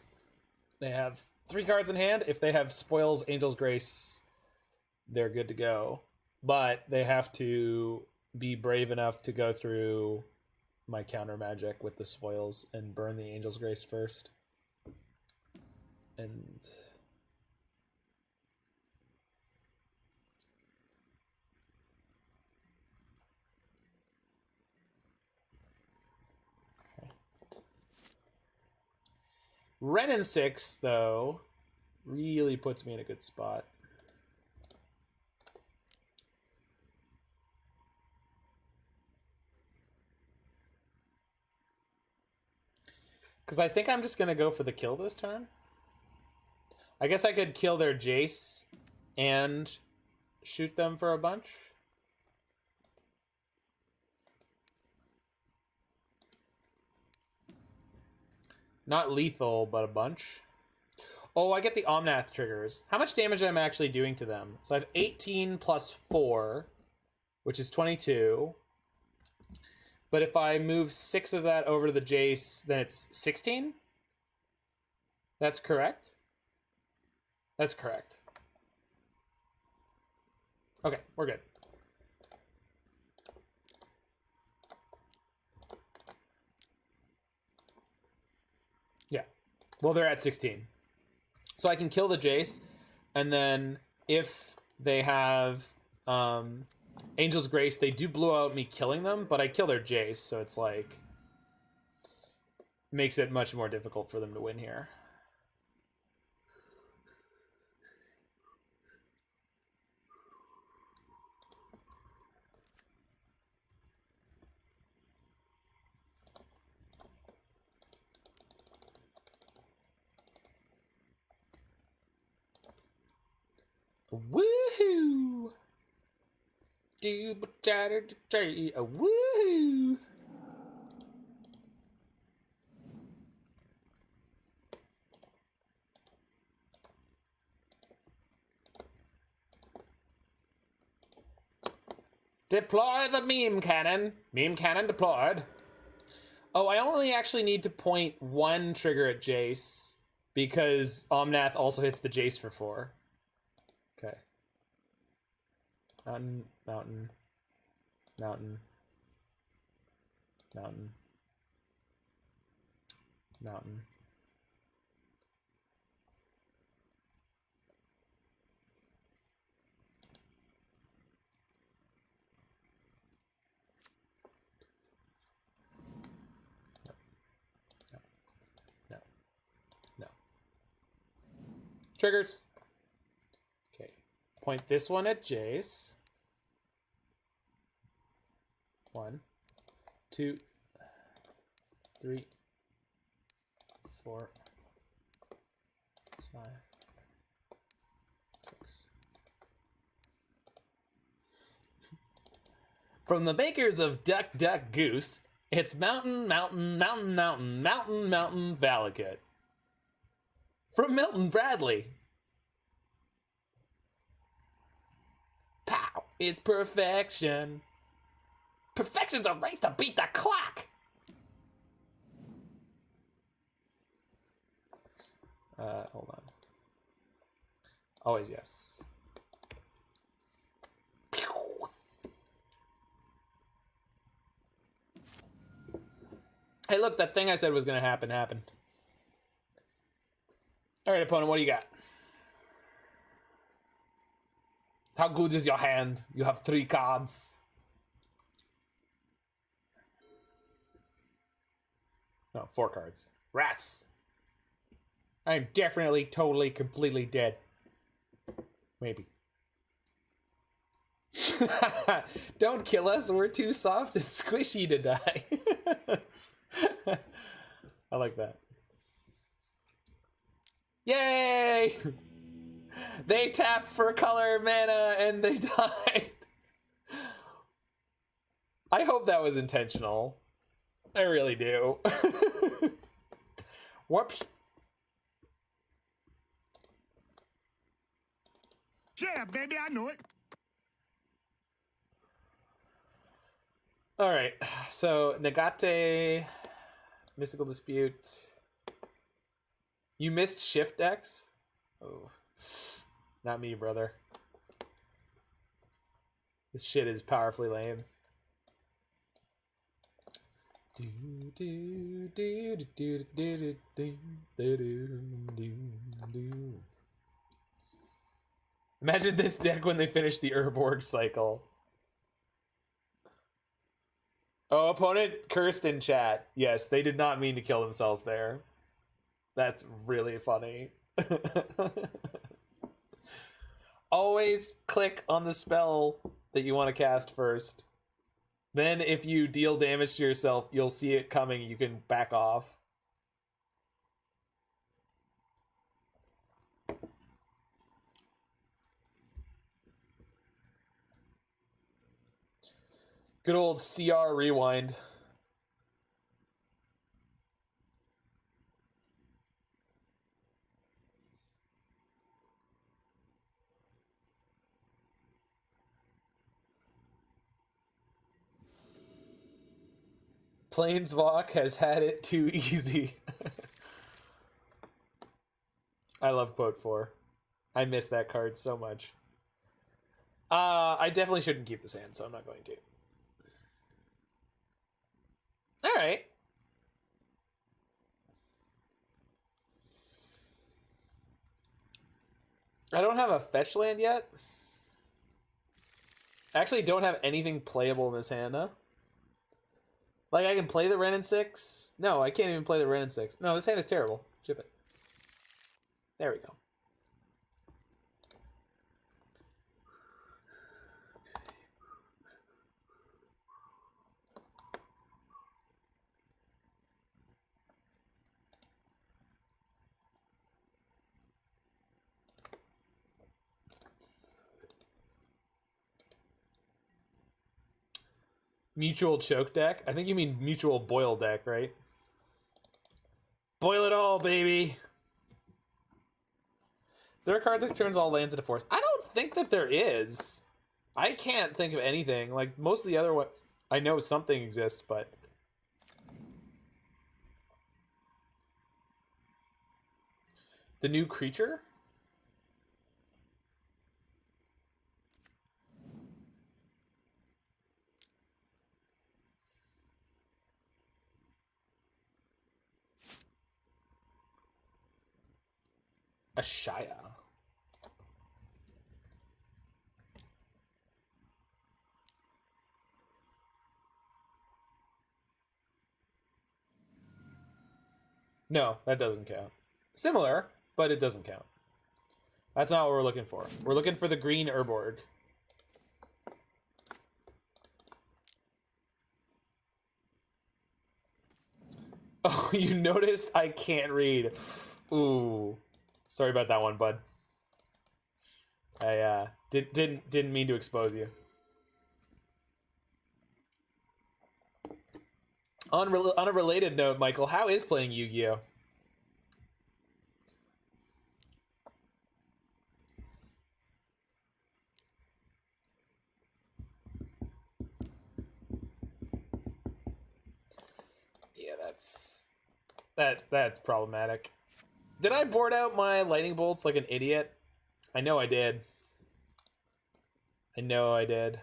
They have 3 cards in hand. If they have Spoils, Angel's Grace, they're good to go. But they have to be brave enough to go through my counter magic with the Spoils and burn the Angel's Grace first. And okay. Wrenn and Six, though, really puts me in a good spot. Because I think I'm just going to go for the kill this turn. I guess I could kill their Jace and shoot them for a bunch. Not lethal, but a bunch. Oh, I get the Omnath triggers. How much damage am I actually doing to them? So I have 18 plus 4, which is 22. But if I move 6 of that over to the Jace, then it's 16? That's correct? That's correct. Okay, we're good. Yeah. Well, they're at 16. So I can kill the Jace, and then if they have Angel's Grace, they do blow out me killing them, but I kill their Jace, so it's like makes it much more difficult for them to win here. Woohoo! Woohoo! Deploy the meme cannon. Meme cannon deployed. Oh, I only actually need to point one trigger at Jace because Omnath also hits the Jace for 4. Okay. Mountain, mountain, mountain, mountain, mountain. Triggers. Okay. Point this one at Jace. 1, 2, 3, 4, 5, 6. From the makers of Duck Duck Goose, it's Mountain, Mountain, Mountain, Mountain, Mountain, Mountain, Valakut. From Milton Bradley. Pow! It's perfection. Perfection's a race to beat the clock. Hold on. Always yes. Hey, look, that thing I said was gonna happen happened. All right, opponent, what do you got? How good is your hand? You have 3 cards. No, 4 cards. Rats. I am definitely, totally, completely dead. Maybe. Don't kill us. We're too soft and squishy to die. I like that. Yay! They tapped for color mana and they died. I hope that was intentional. I really do. Whoops. Yeah, baby, I know it. All right, so Negate, Mystical Dispute. You missed Shift X? Oh, not me, brother. This shit is powerfully lame. Imagine this deck when they finish the Urborg cycle. Oh, opponent cursed in chat. Yes, they did not mean to kill themselves there. That's really funny. Always click on the spell that you want to cast first. Then if you deal damage to yourself, you'll see it coming. You can back off. Good old CR rewind. Planeswalk has had it too easy. I love quote 4. I miss that card so much. I definitely shouldn't keep this hand, so I'm not going to. Alright. I don't have a fetch land yet. I actually don't have anything playable in this hand, huh? Like, I can play the Wrenn and Six? No, I can't even play the Wrenn and Six. No, this hand is terrible. Chip it. There we go. Mutual choke deck? I think you mean mutual boil deck, right? Boil it all, baby! Is there a card that turns all lands into force? I don't think that there is. I can't think of anything. Like, most of the other ones, I know something exists, but... The new creature? Ashaya. No, that doesn't count. Similar, but it doesn't count. That's not what we're looking for. We're looking for the green Urborg. Oh, you noticed I can't read. Ooh. Sorry about that one, bud. I didn't mean to expose you. On a related note, Michael, how is playing Yu-Gi-Oh? Yeah, that's problematic. Did I board out my lightning bolts like an idiot? I know I did. I know I did.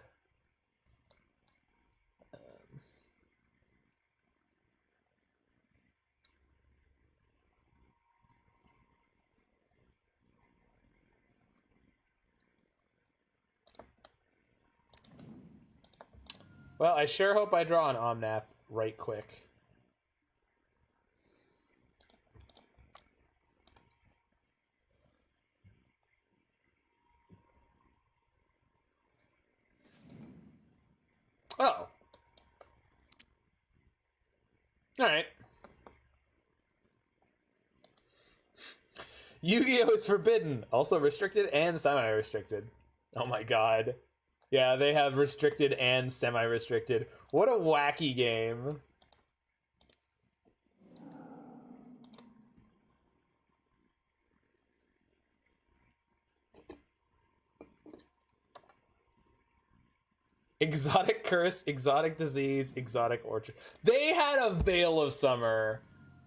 Well, I sure hope I draw an Omnath right quick. Oh. Alright. Yu-Gi-Oh! Is forbidden. Also restricted and semi-restricted. Oh my god. Yeah, they have restricted and semi-restricted. What a wacky game. Exotic curse, exotic disease, exotic orchard. They had a Veil of Summer.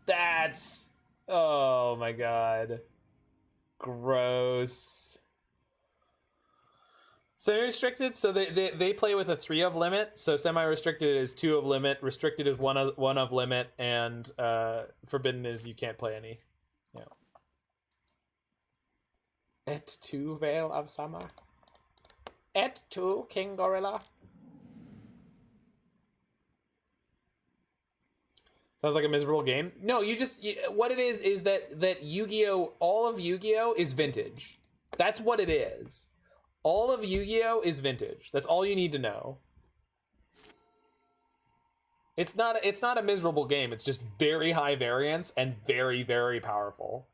That's... Oh my god. Gross. Semi-restricted, so they play with a 3 of limit. So semi-restricted is 2 of limit, restricted is 1 of limit, and forbidden is you can't play any. Yeah. Et tu Veil of Summer. Et tu King Gorilla. Sounds like a miserable game. No, what it is that Yu-Gi-Oh, all of Yu-Gi-Oh is vintage. That's what it is. All of Yu-Gi-Oh is vintage. That's all you need to know. It's not a miserable game. It's just very high variance and very, very powerful.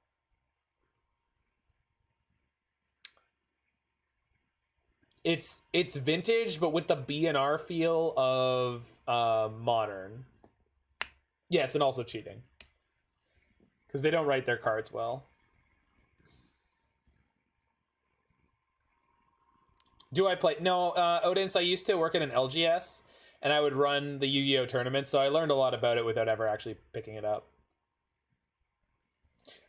It's vintage, but with the BNR feel of modern. Yes, and also cheating. Because they don't write their cards well. Do I play? No, Odin's, I used to work at an LGS, and I would run the Yu-Gi-Oh! Tournament, so I learned a lot about it without ever actually picking it up.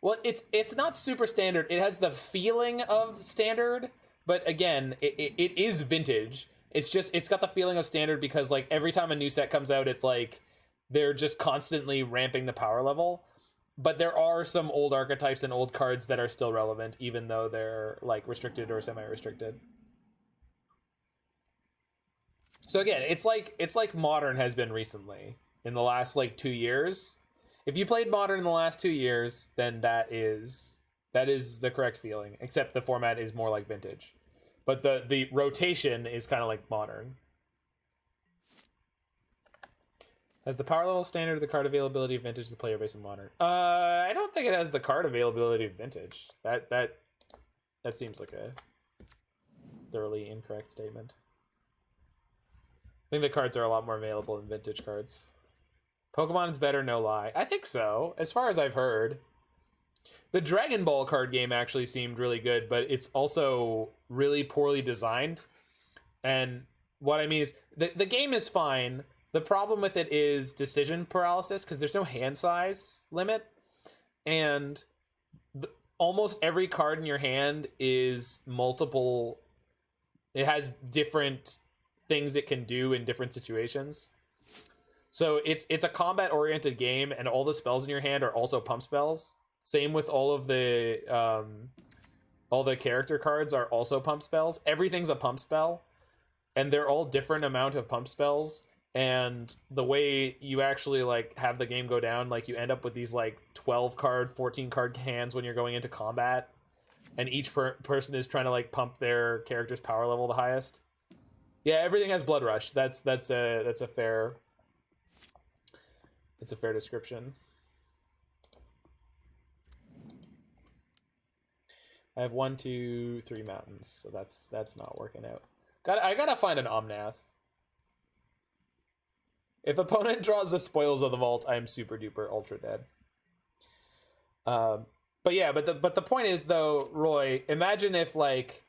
Well, it's not super standard. It has the feeling of standard, but again, it is vintage. It's got the feeling of standard because, like, every time a new set comes out, it's like they're just constantly ramping the power level. But there are some old archetypes and old cards that are still relevant, even though they're, like, restricted or semi-restricted. So again, it's like Modern has been recently in the last like 2 years. If you played Modern in the last 2 years, then that is the correct feeling. Except the format is more like Vintage, but the rotation is kind of like Modern. Has the power level standard, the card availability of Vintage, the player base of Modern? I don't think it has the card availability of Vintage. That seems like a thoroughly incorrect statement. I think the cards are a lot more available than Vintage cards. Pokemon is better, no lie. I think so, as far as I've heard. The Dragon Ball card game actually seemed really good, but it's also really poorly designed. And what I mean is, the game is fine. The problem with it is decision paralysis, because there's no hand size limit. And almost every card in your hand is multiple. It has different things it can do in different situations. So it's a combat oriented game, and all the spells in your hand are also pump spells. Same with all the character cards are also pump spells. Everything's a pump spell, and they're all different amount of pump spells. And the way you actually like have the game go down, like you end up with these like 12 card, 14 card hands when you're going into combat, and each person is trying to like pump their character's power level the highest. Yeah, everything has Blood Rush. That's a fair description. I have 1, 2, 3 mountains, so that's not working out. I gotta find an Omnath. If opponent draws the spoils of the vault, I am super duper ultra dead. But yeah, but the point is though, Roy, imagine if like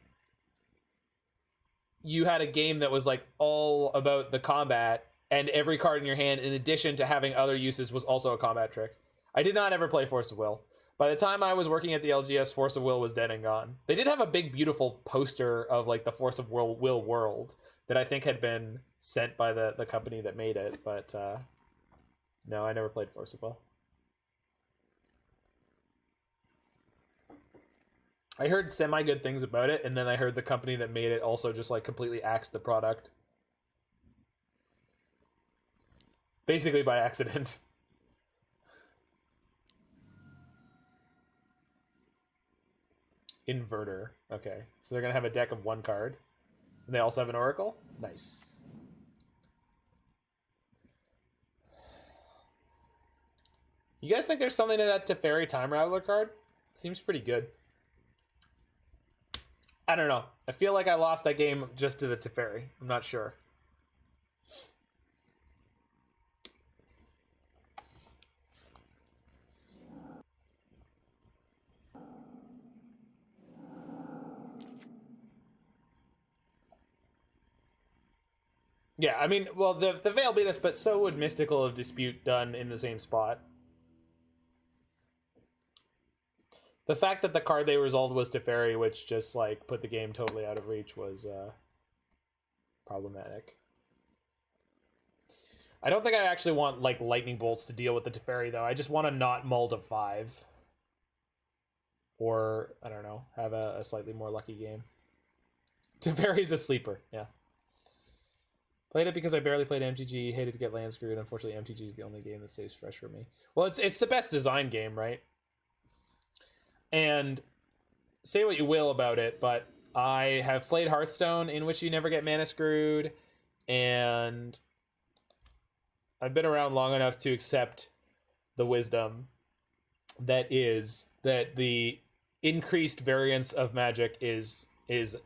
you had a game that was like all about the combat, and every card in your hand, in addition to having other uses, was also a combat trick. I did not ever play Force of Will. By the time I was working at the LGS, Force of Will was dead and gone. They did have a big, beautiful poster of like the Force of Will world that I think had been sent by the company that made it, but no, I never played Force of Will. I heard semi-good things about it, and then I heard the company that made it also just like completely axed the product. Basically by accident. Inverter. Okay. So they're going to have a deck of 1 card. And they also have an Oracle? Nice. You guys think there's something to that Teferi Time Raveler card? Seems pretty good. I don't know. I feel like I lost that game just to the Teferi. I'm not sure. Yeah, I mean, well, the Veil beat us, but so would Mystical of Dispute done in the same spot. The fact that the card they resolved was Teferi, which just, like, put the game totally out of reach, was problematic. I don't think I actually want, like, Lightning Bolts to deal with the Teferi, though. I just want to not mull to 5. Or, I don't know, have a slightly more lucky game. Teferi's a sleeper, yeah. Played it because I barely played MTG, hated to get land screwed. Unfortunately, MTG is the only game that stays fresh for me. Well, it's the best design game, right? And say what you will about it, but I have played Hearthstone, in which you never get mana screwed, and I've been around long enough to accept the wisdom that is that the increased variance of Magic is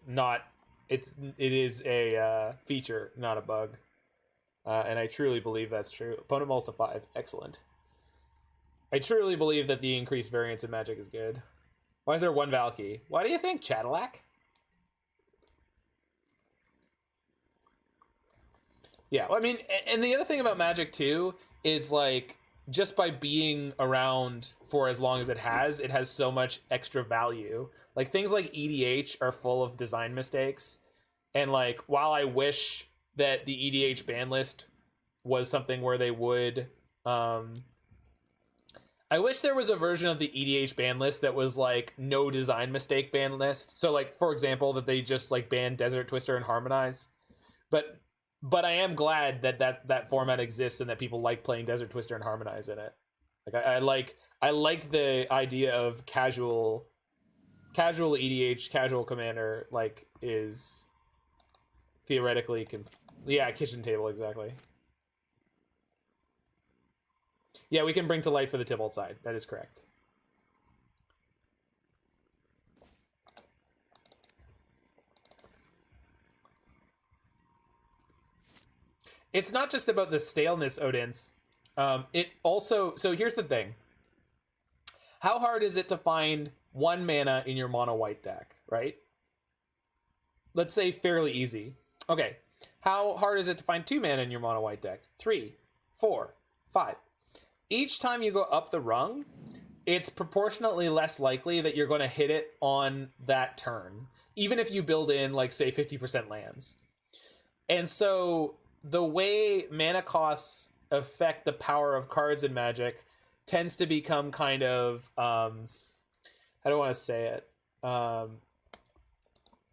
not... It is a feature, not a bug. And I truly believe that's true. Opponent mulls to 5. Excellent. I truly believe that the increased variance in Magic is good. Why is there 1 Valki? Why do you think, Cadillac? Yeah, well, I mean, and the other thing about Magic, too, is, like, just by being around for as long as it has so much extra value. Like, things like EDH are full of design mistakes. And, like, while I wish that the EDH ban list was something where they would... I wish there was a version of the EDH ban list that was, like, no design mistake ban list. So, like, for example, that they just, like, ban Desert Twister and Harmonize. But I am glad that format exists and that people like playing Desert Twister and Harmonize in it. Like, I like the idea of casual EDH, casual commander, like, is theoretically yeah, kitchen table, exactly. Yeah, we can bring to light for the Tibalt side. That is correct. It's not just about the staleness, Odin's. It also... So here's the thing. How hard is it to find 1 mana in your mono white deck, right? Let's say fairly easy. Okay. How hard is it to find 2 mana in your mono white deck? 3, 4, 5. Each time you go up the rung, it's proportionately less likely that you're going to hit it on that turn, even if you build in, like, say, 50% lands. And so the way mana costs affect the power of cards in Magic tends to become kind of, how do I want to say it?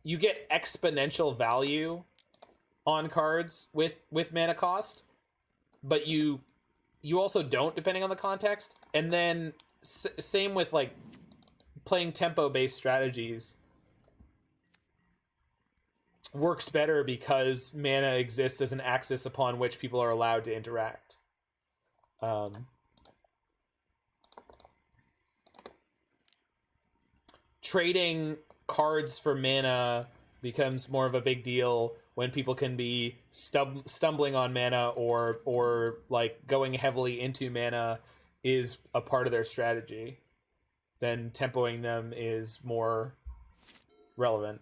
You get exponential value on cards with mana cost, but you also don't, depending on the context. And then same with, like, playing tempo-based strategies works better because mana exists as an axis upon which people are allowed to interact. Trading cards for mana becomes more of a big deal when people can be stumbling on mana or like going heavily into mana is a part of their strategy. Then tempoing them is more relevant.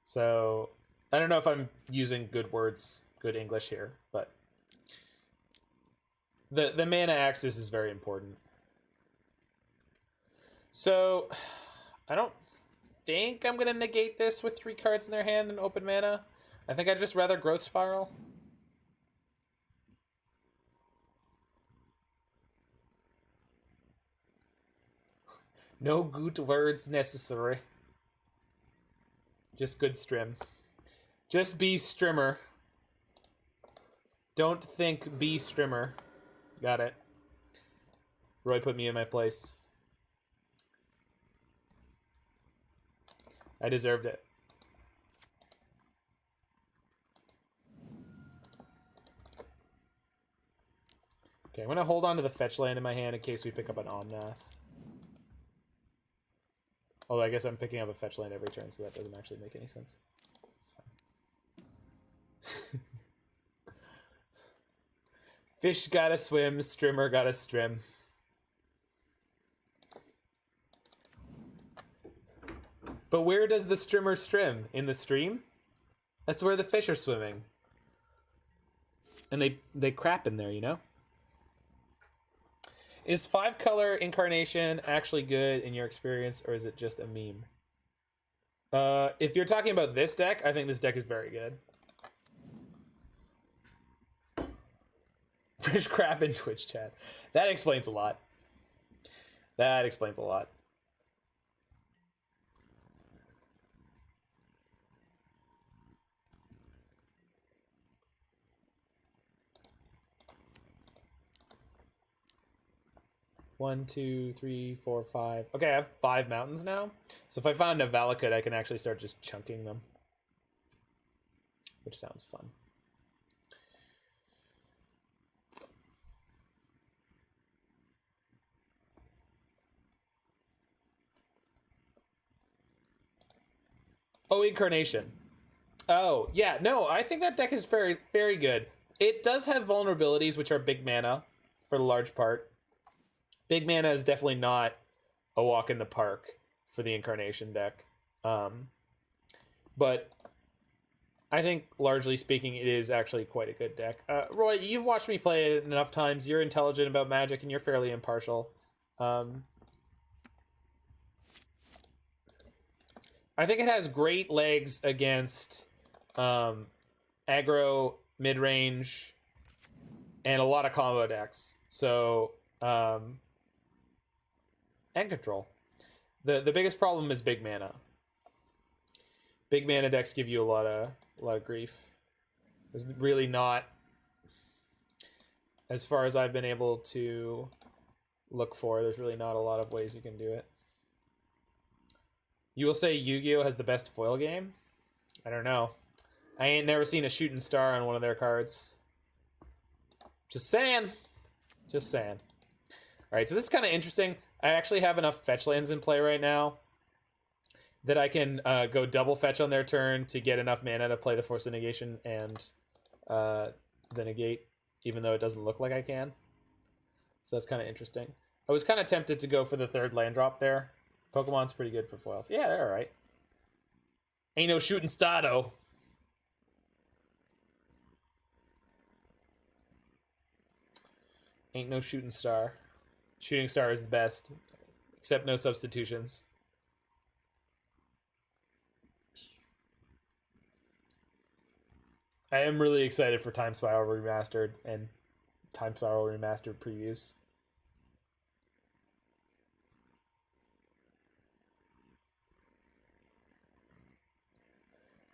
So I don't know if I'm using good words, good English here, but the mana axis is very important. So I don't think I'm gonna negate this with 3 cards in their hand and open mana. I think I'd just rather Growth Spiral. No good words necessary. Just good strim. Just be strimmer. Don't think be strimmer. Got it. Roy put me in my place. I deserved it. Okay, I'm going to hold on to the fetch land in my hand in case we pick up an Omnath. Although I guess I'm picking up a fetch land every turn, so that doesn't actually make any sense. It's fine. Fish gotta swim, strimmer gotta strim. But where does the strimmer strim? In the stream? That's where the fish are swimming. And they crap in there, you know? Is 5-color Incarnation actually good in your experience, or is it just a meme? If you're talking about this deck, I think this deck is very good. Fish crap in Twitch chat. That explains a lot. That explains a lot. One, two, three, four, 5. Okay, I have 5 mountains now. So if I find a Valakut, I can actually start just chunking them. Which sounds fun. Oh, Incarnation. Oh, yeah. No, I think that deck is very, very good. It does have vulnerabilities, which are big mana for the large part. Big mana is definitely not a walk in the park for the Incarnation deck. But I think, largely speaking, it is actually quite a good deck. Roy, you've watched me play it enough times. You're intelligent about Magic, and you're fairly impartial. I think it has great legs against aggro, mid-range, and a lot of combo decks. So... and control. The biggest problem is big mana. Big mana decks give you a lot of grief. There's really not, as far as I've been able to look for, there's really not a lot of ways you can do it. You will say Yu-Gi-Oh has the best foil game? I don't know. I ain't never seen a shooting star on one of their cards. Just saying. Just saying. Alright, so this is kind of interesting. I actually have enough fetch lands in play right now that I can go double fetch on their turn to get enough mana to play the Force of Negation and the Negate, even though it doesn't look like I can. So that's kind of interesting. I was kind of tempted to go for the 3rd land drop there. Pokemon's pretty good for foils. Yeah, they're alright. Ain't no shooting star, though. Ain't no shooting star. Shooting Star is the best, except no substitutions. I am really excited for Time Spiral Remastered and Time Spiral Remastered previews.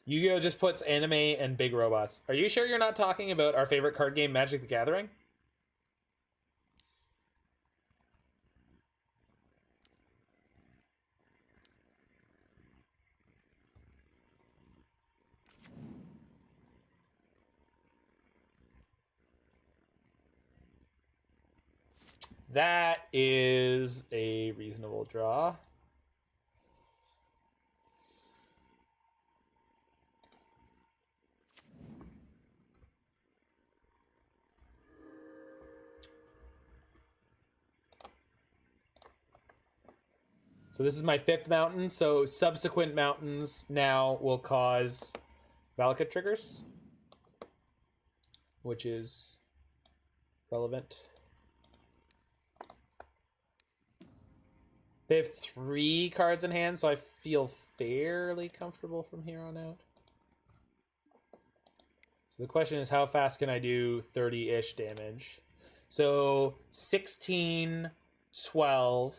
Yu-Gi-Oh! Just puts anime and big robots. Are you sure you're not talking about our favorite card game, Magic the Gathering? That is a reasonable draw. So this is my 5th mountain, so subsequent mountains now will cause Valakut triggers, which is relevant. They have 3 cards in hand, so I feel fairly comfortable from here on out. So the question is, how fast can I do 30-ish damage? So 16, 12...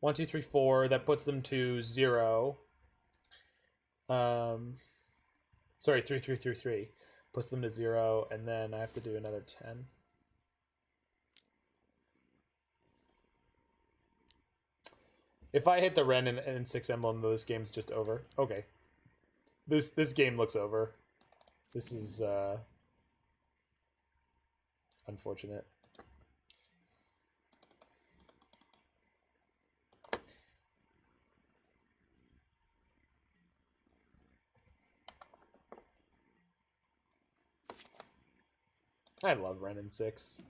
1, 2, 3, 4. That puts them to 0. Sorry, 3, 3, 3, 3. Puts them to 0, and then I have to do another 10. If I hit the Wrenn and Six emblem, this game's just over. Okay. This game looks over. This is unfortunate. I love Wrenn and Six.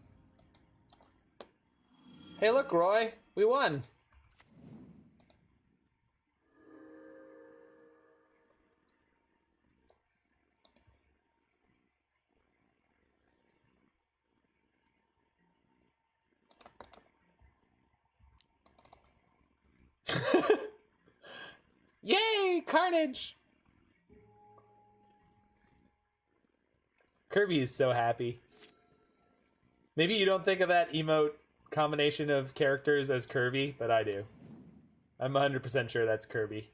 Hey, look, Roy. We won. Yay, Carnage! Kirby is so happy. Maybe you don't think of that emote combination of characters as Kirby, but I do. I'm 100% sure that's Kirby.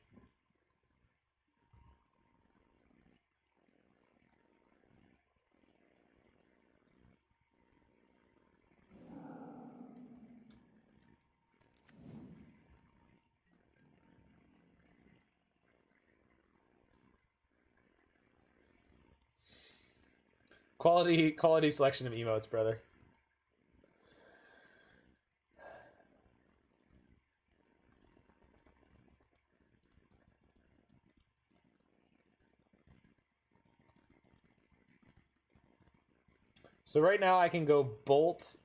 Quality selection of emotes, brother. So right now I can go Bolt,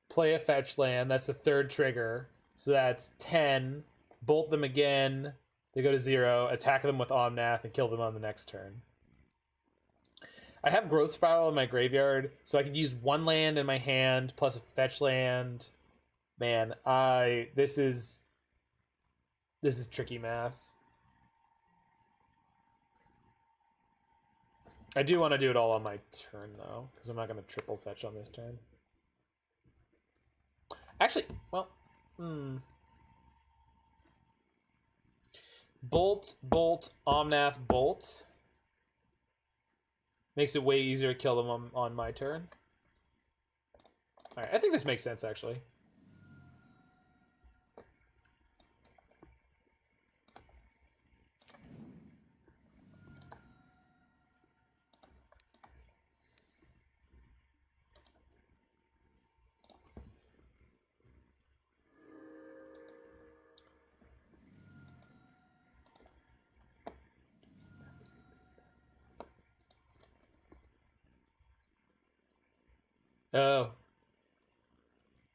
play a fetch land. That's the 3rd trigger. So that's 10. Bolt them again. They go to 0. Attack them with Omnath and kill them on the next turn. I have Growth Spiral in my graveyard, so I can use 1 land in my hand plus a fetch land. Man, this is tricky math. I do want to do it all on my turn, though, because I'm not going to triple fetch on this turn. Actually, well, Bolt, Omnath, Bolt. Makes it way easier to kill them on my turn. Alright, I think this makes sense, actually. Oh.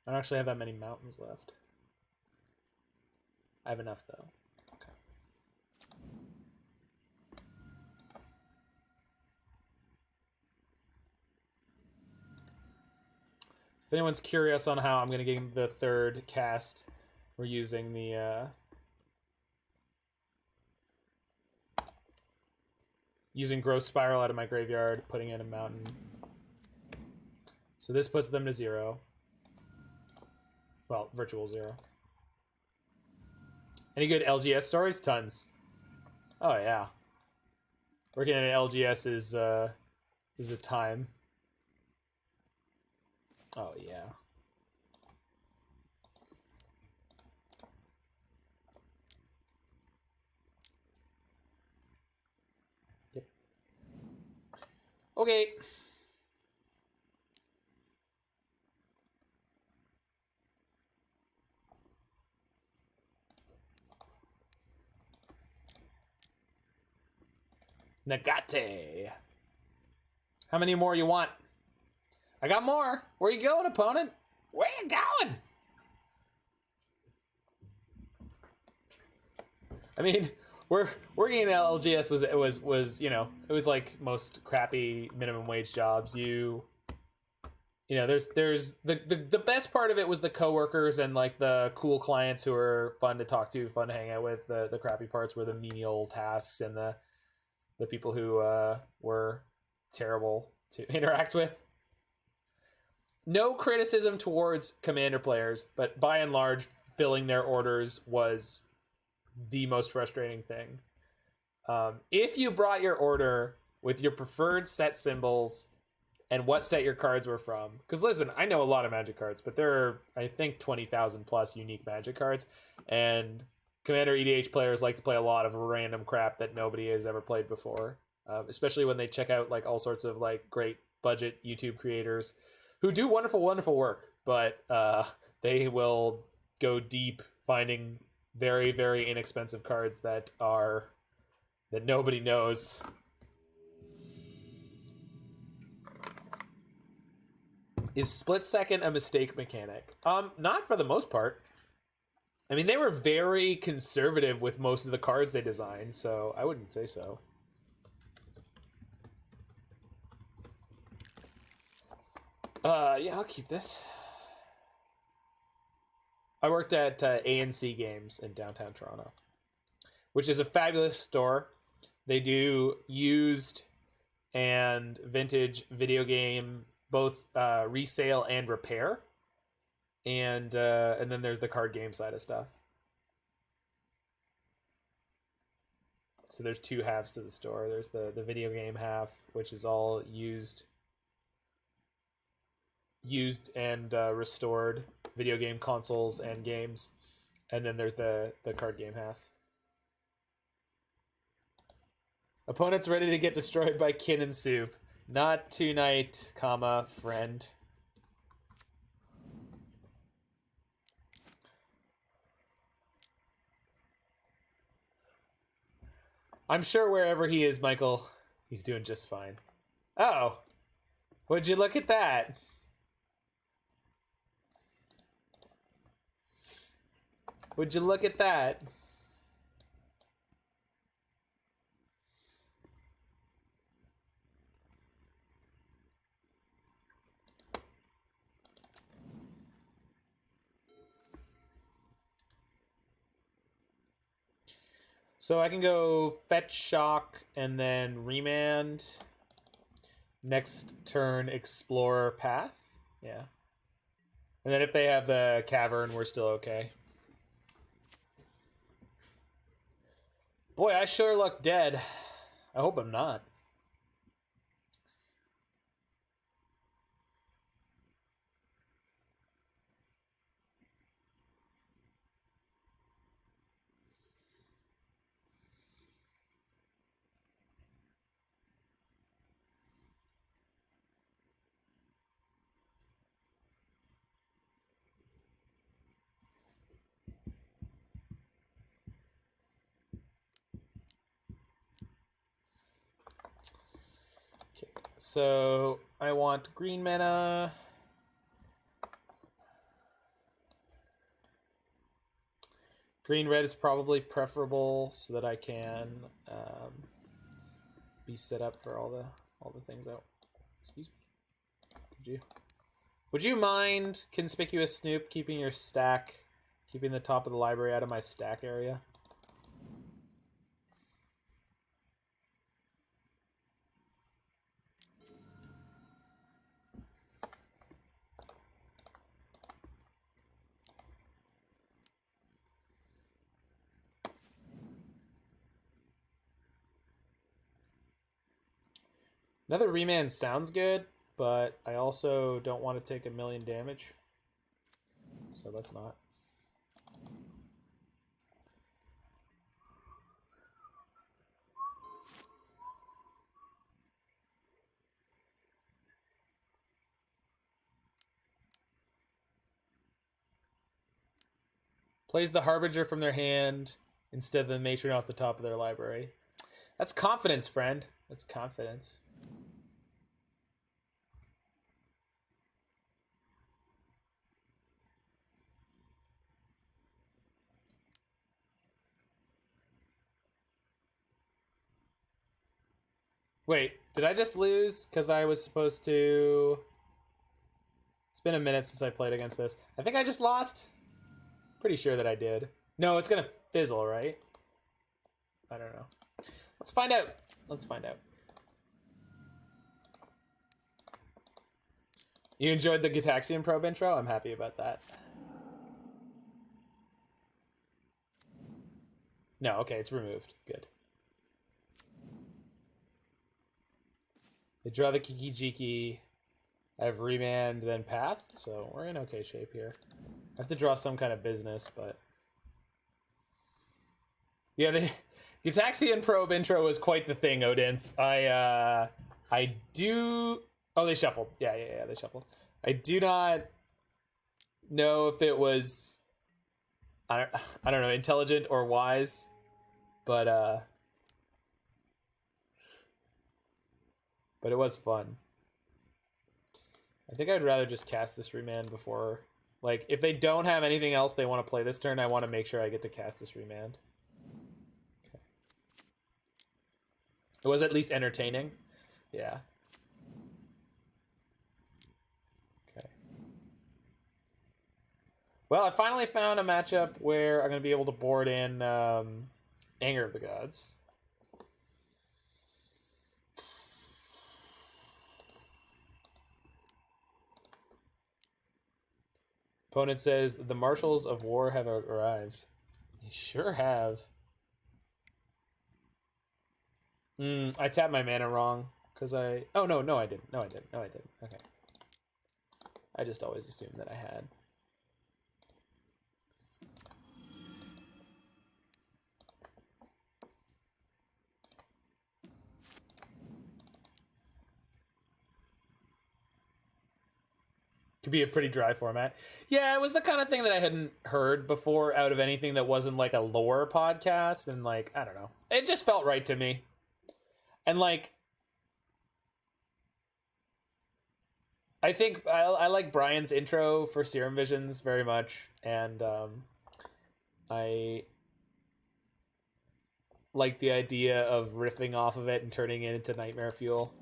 I don't actually have that many mountains left. I have enough, though. Okay. If anyone's curious on how I'm going to get the third cast, we're using the using Growth Spiral out of my graveyard, putting in a mountain. So this puts them to 0. Well, virtual 0. Any good LGS stories? Tons. Oh yeah. Working at an LGS is a time. Oh yeah. Yep. Okay. Negate. How many more you want? I got more. Where you going, opponent? Where you going? I mean, working in LGS was you know, it was like most crappy minimum wage jobs. You know, there's the best part of it was the coworkers and like the cool clients who are fun to talk to, fun to hang out with. The crappy parts were the menial tasks and the people who were terrible to interact with. No criticism towards Commander players, but by and large, filling their orders was the most frustrating thing. If you brought your order with your preferred set symbols and what set your cards were from, because listen, I know a lot of Magic cards, but there are, I think, 20,000 plus unique Magic cards, and Commander EDH players like to play a lot of random crap that nobody has ever played before, especially when they check out like all sorts of like great budget YouTube creators who do wonderful, wonderful work, but they will go deep finding very, very inexpensive cards that nobody knows. Is split second a mistake mechanic? Not for the most part. I mean, they were very conservative with most of the cards they designed, so I wouldn't say so. Yeah, I'll keep this. I worked at ANC Games in downtown Toronto, which is a fabulous store. They do used and vintage video game, both resale and repair. And then there's the card game side of stuff. So there's two halves to the store. There's the video game half, which is all used and restored video game consoles and games, and then there's the card game half. Opponent's ready to get destroyed by kin and soup. Not tonight, comma, friend. I'm sure wherever he is, Michael, he's doing just fine. Oh, would you look at that? Would you look at that? So I can go fetch, shock, and then remand. Next turn, explore path. Yeah. And then if they have the cavern, we're still okay. Boy, I sure look dead. I hope I'm not. So I want green mana. Green red is probably preferable so that I can be set up for all the things out. Excuse me. Could you Would you mind, Conspicuous Snoop, keeping your stack, keeping the top of the library out of my stack area? Another Remand sounds good, but I also don't want to take 1,000,000 damage. So that's not. Plays the Harbinger from their hand instead of the Matron off the top of their library. That's confidence, friend. That's confidence. Wait, did I just lose because I was supposed to... It's been a minute since I played against this. I think I just lost. Pretty sure that I did. No, it's going to fizzle, right? I don't know. Let's find out. Let's find out. You enjoyed the Gitaxian Probe intro? I'm happy about that. No, okay, it's removed. Good. They draw the Kiki Jiki. I have Remand, then Path, so we're in okay shape here. I have to draw some kind of business, but... Yeah, the Gitaxian Probe intro was quite the thing, Odin's. I do... Oh, they shuffled. Yeah, they shuffled. I do not know if it was... I don't know, intelligent or wise, but it was fun. I think I'd rather just cast this Remand before... Like, if they don't have anything else they want to play this turn, I want to make sure I get to cast this Remand. Okay. It was at least entertaining. Yeah. Okay. Well, I finally found a matchup where I'm going to be able to board in Anger of the Gods. Opponent says, the Marshals of War have arrived. They sure have. I tapped my mana wrong. Because I... Oh, no, I didn't. No, I didn't. Okay. I just always assumed that I had. Could be a pretty dry format. Yeah, it was the kind of thing that I hadn't heard before out of anything that wasn't like a lore podcast, and like, I don't know. It just felt right to me. And like, I think I like Brian's intro for Serum Visions very much, and I like the idea of riffing off of it and turning it into Nightmare Fuel.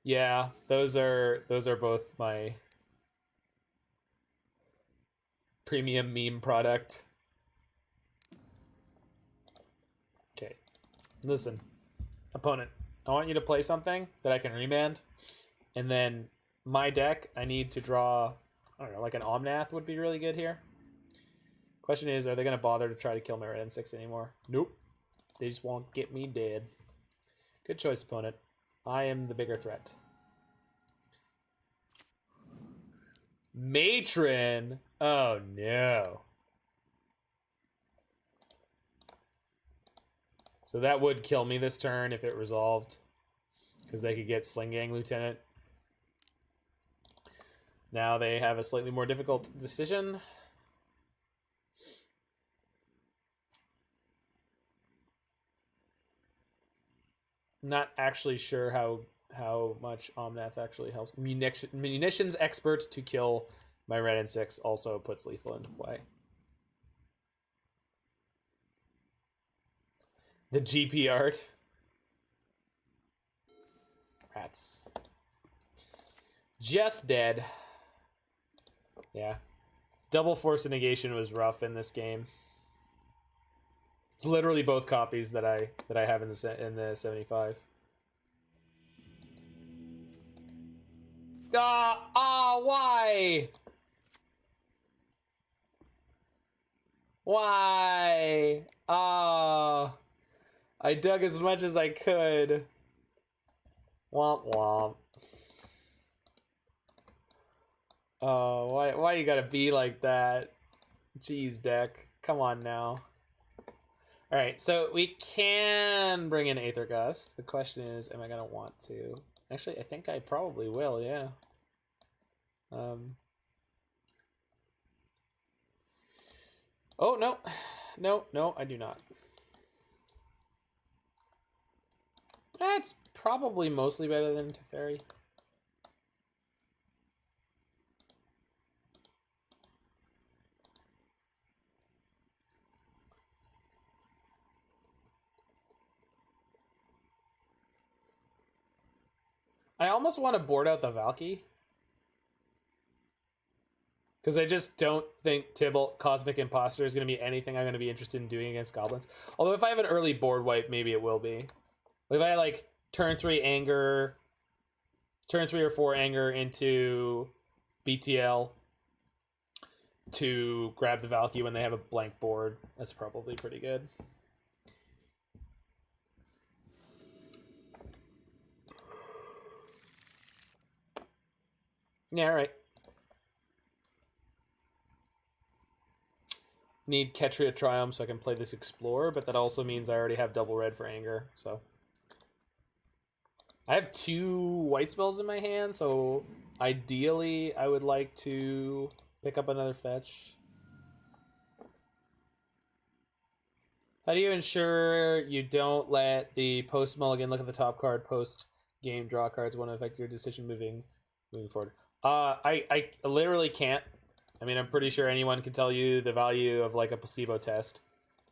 Yeah, those are both my premium meme product. Okay, listen, opponent, I want you to play something that I can remand, and then my deck, I need to draw, I don't know, like an Omnath would be really good here. Question is, are they going to bother to try to kill my Wrenn and Six anymore? Nope. They just won't get me dead. Good choice, opponent. I am the bigger threat. Matron? Oh, no. So that would kill me this turn if it resolved. Because they could get Sling Gang Lieutenant. Now they have a slightly more difficult decision. Not actually sure how much Omnath actually helps. Munitions expert to kill my Wrenn and Six also puts lethal into play. The GP art. Rats. Just dead. Yeah. Double Force of Negation was rough in this game. It's literally both copies that I have in the 75. Why? Why? I dug as much as I could. Womp womp. Oh, why you gotta be like that? Jeez, deck. Come on now. Alright, so we can bring in Aether Gust. The question is, am I gonna want to? Actually, I think I probably will, yeah. Oh, no. No, I do not. That's probably mostly better than Teferi. I almost want to board out the Valki. Because I just don't think Tibalt Cosmic Imposter is going to be anything I'm going to be interested in doing against goblins. Although if I have an early board wipe, maybe it will be. If I like turn 3 anger, turn 3 or 4 anger into BTL to grab the Valki when they have a blank board, that's probably pretty good. Yeah, all right. Need Ketria Triome so I can play this Explorer, but that also means I already have double red for anger, so. I have 2 white spells in my hand, so ideally I would like to pick up another fetch. How do you ensure you don't let the post mulligan look at the top card, post game draw cards won't affect your decision moving forward? I literally can't. I mean, I'm pretty sure anyone can tell you the value of like a placebo test.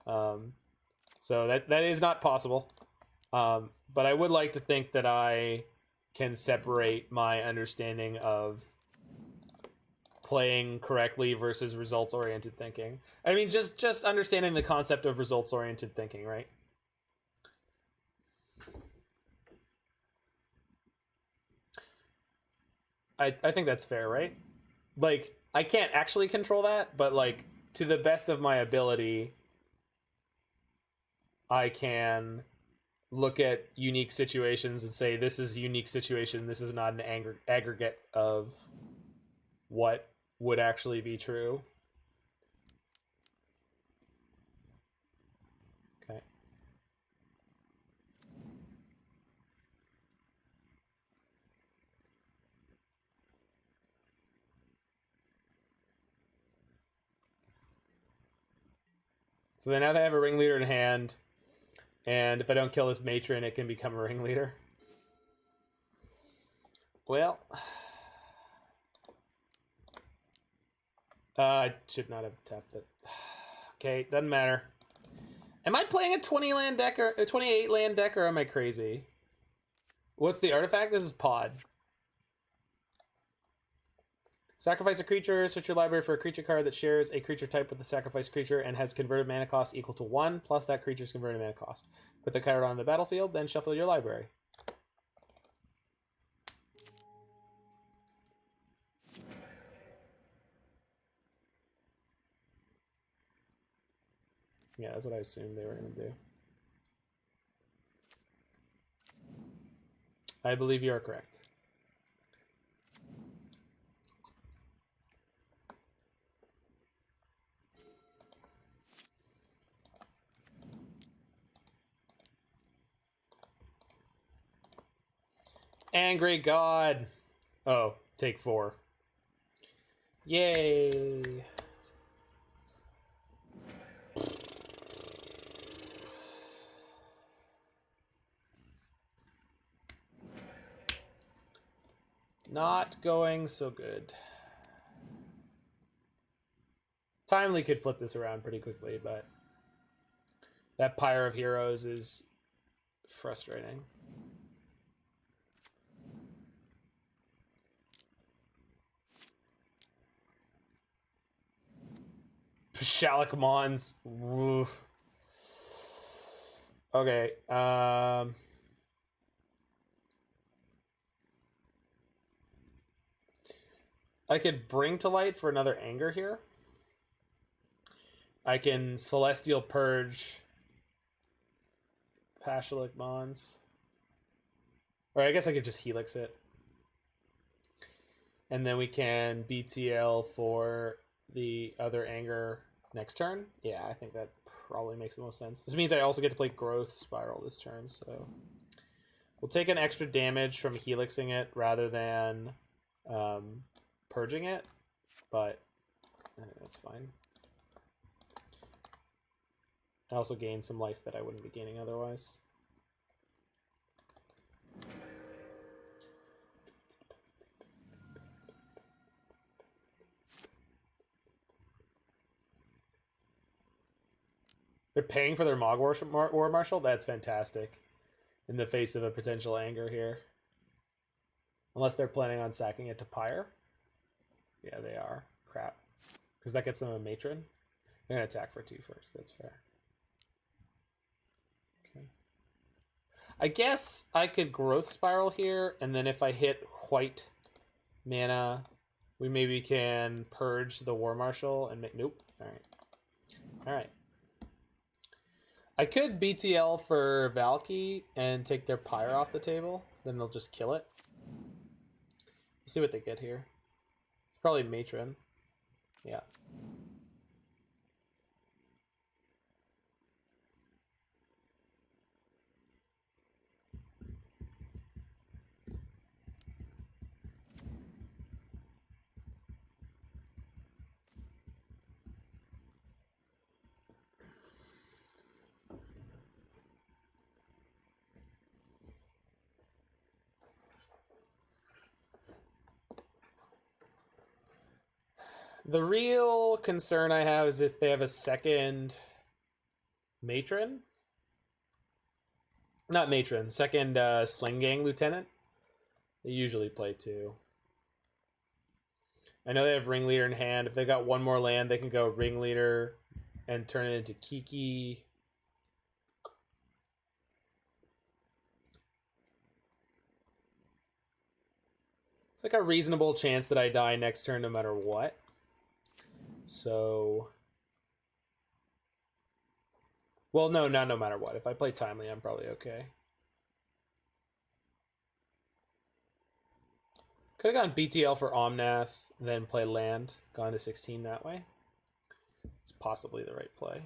So that is not possible. But I would like to think that I can separate my understanding of playing correctly versus results-oriented thinking. I mean, just understanding the concept of results-oriented thinking, right? I think that's fair, right? Like, I can't actually control that, but like, to the best of my ability, I can look at unique situations and say, this is a unique situation, this is not an aggregate of what would actually be true. Okay. So then now they have a ringleader in hand, and if I don't kill this matron, it can become a ringleader. Well, I should not have tapped it. Okay, doesn't matter. Am I playing a 20 land deck or a 28 land deck, or am I crazy? What's the artifact? This is Pod. Sacrifice a creature, search your library for a creature card that shares a creature type with the sacrificed creature and has converted mana cost equal to 1 plus that creature's converted mana cost. Put the card on the battlefield, then shuffle your library. Yeah, that's what I assumed they were going to do. I believe you are correct. Angry God. Oh, take 4. Yay. Not going so good. Timely could flip this around pretty quickly, but That Pyre of Heroes is frustrating. Shalak Mons. Oof. Okay. I could bring to light for another anger here. I can Celestial Purge Pashalik Mons. Or I guess I could just Helix it. And then we can BTL for the other anger next turn. Yeah, I think that probably makes the most sense. This means I also get to play Growth Spiral this turn, so we'll take an extra damage from Helixing it rather than purging it, but I think that's fine. I also gain some life that I wouldn't be gaining otherwise. They're paying for their Mog War Marshal? That's fantastic. In the face of a potential anger here. Unless they're planning on sacking it to Pyre. Yeah, they are. Crap. Because that gets them a Matron. They're going to attack for 2 first. That's fair. Okay. I guess I could Growth Spiral here, and then if I hit white mana, we maybe can purge the War Marshal and make... Nope. Alright. Alright. I could BTL for Valki and take their Pyre off the table. Then they'll just kill it. We'll see what they get here. It's probably Matron. Yeah. The real concern I have is if they have a second Matron. Not Matron, second Sling Gang Lieutenant. They usually play 2. I know they have Ringleader in hand. If they got one more land, they can go Ringleader and turn it into Kiki. It's like a reasonable chance that I die next turn no matter what. So... Well, no, not no matter what. If I play Timely, I'm probably okay. Could have gone BTL for Omnath, then play land. Gone to 16 that way. It's possibly the right play.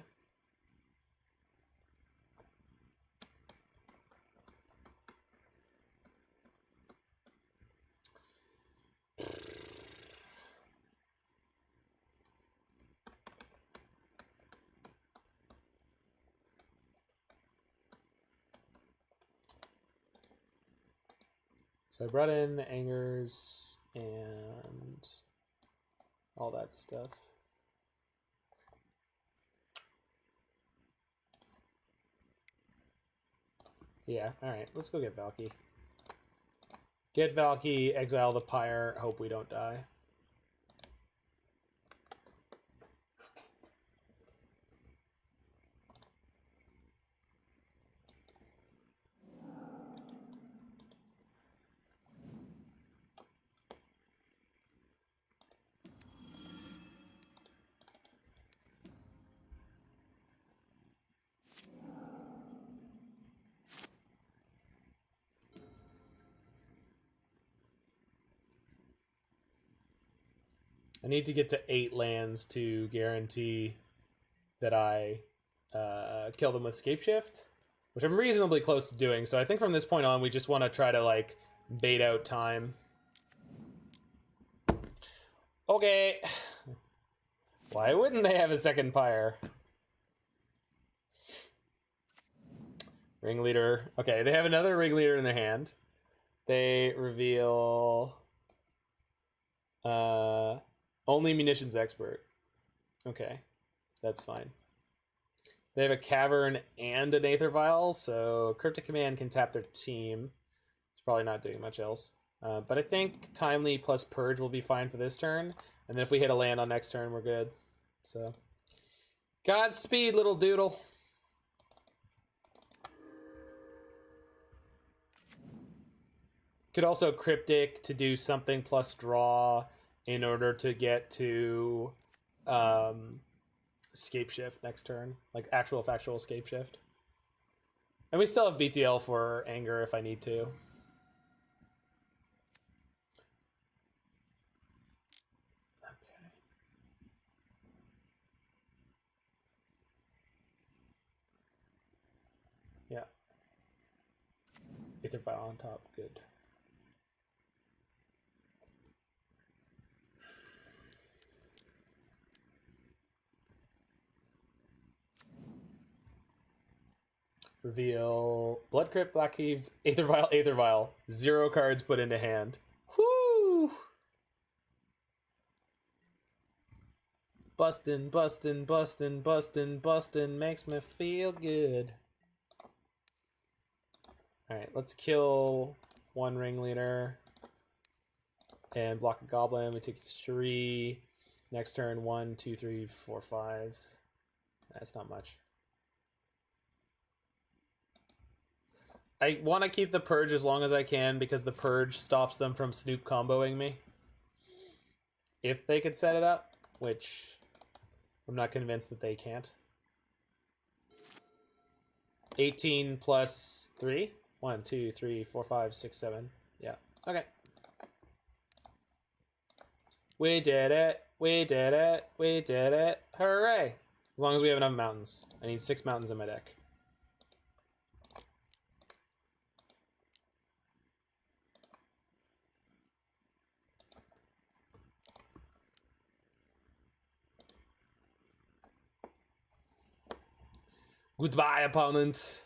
So I brought in the Angers and all that stuff. Yeah, alright, let's go get Valki. Get Valki, exile the Pyre, hope we don't die. I need to get to 8 lands to guarantee that I kill them with Scapeshift, which I'm reasonably close to doing. So I think from this point on, we just want to try to like bait out time. Okay. Why wouldn't they have a second Pyre? Ringleader. Okay, they have another Ringleader in their hand. They reveal only Munitions Expert. Okay, that's fine. They have a Cavern and an Aether Vial, so Cryptic Command can tap their team. It's probably not doing much else. But I think Timely plus Purge will be fine for this turn. And then if we hit a land on next turn, we're good. So, Godspeed, little doodle. Could also Cryptic to do something plus draw in order to get to Scapeshift next turn. Like actual factual Scapeshift. And we still have BTL for Anger if I need to. Okay. Yeah. Aether Vial on top, good. Reveal Blood Crypt, Black Cave, Aether Vial, Aether Vial. 0 cards put into hand. Whoo! Bustin', bustin', bustin', bustin', bustin' makes me feel good. Alright, let's kill 1 Ringleader and block a Goblin. We take 3. Next turn, 1, 2, 3, 4, 5. That's not much. I want to keep the Purge as long as I can because the Purge stops them from Snoop comboing me. If they could set it up, which I'm not convinced that they can't. 18 plus 3? 1, 2, 3, 4, 5, 6, 7. Yeah, okay. We did it. We did it. We did it. Hooray. As long as we have enough mountains. I need 6 mountains in my deck. Goodbye, opponent.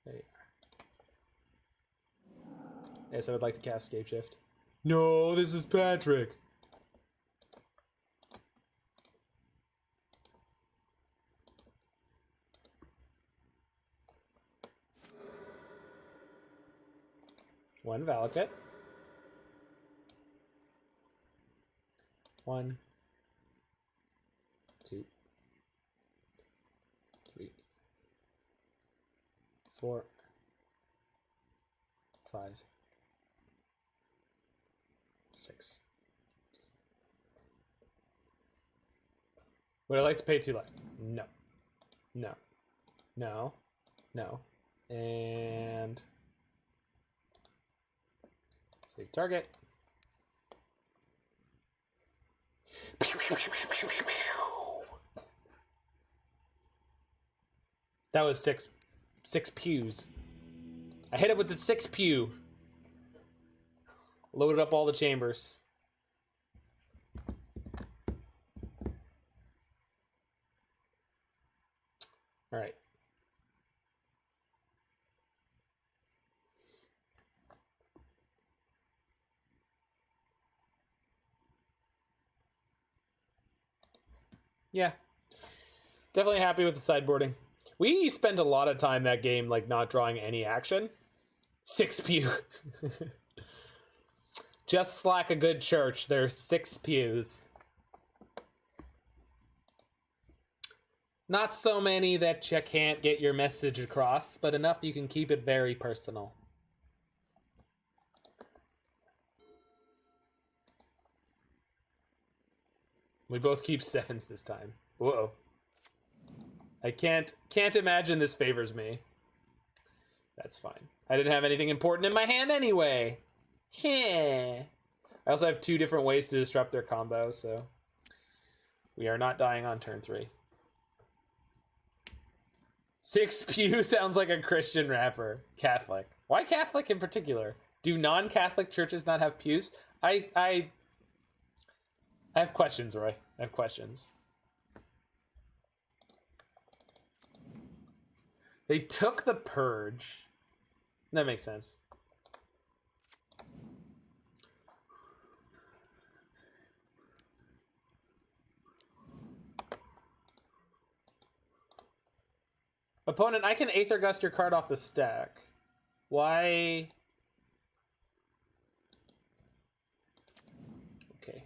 There you are. Yes, I would like to cast Scapeshift. No, this is Patrick. One Valakut. 1, 2, 3, 4, 5, 6. Would I like to pay 2 life? No. No. No. No. And save target. That was 6 pews. I hit it with the 6 pew. Loaded up all the chambers. All right. Yeah. Definitely happy with the sideboarding. We spent a lot of time that game like not drawing any action. 6 pew. Just like a good church, there's 6 pews. Not so many that you can't get your message across, but enough you can keep it very personal. We both keep 7s this time. Whoa. I can't imagine this favors me. That's fine. I didn't have anything important in my hand anyway. Yeah. I also have 2 different ways to disrupt their combo, so we are not dying on turn 3. 6 pew sounds like a Christian rapper. Catholic. Why Catholic in particular? Do non-Catholic churches not have pews? I have questions, Roy. I have questions. They took the Purge. That makes sense. Opponent, I can Aether Gust your card off the stack. Why? Okay.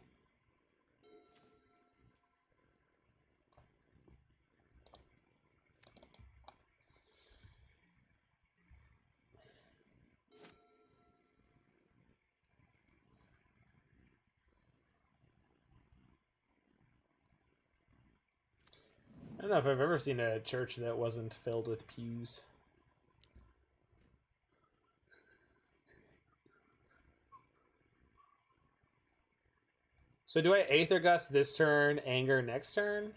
I don't know if I've ever seen a church that wasn't filled with pews. So do I Aether Gust this turn, Anger next turn?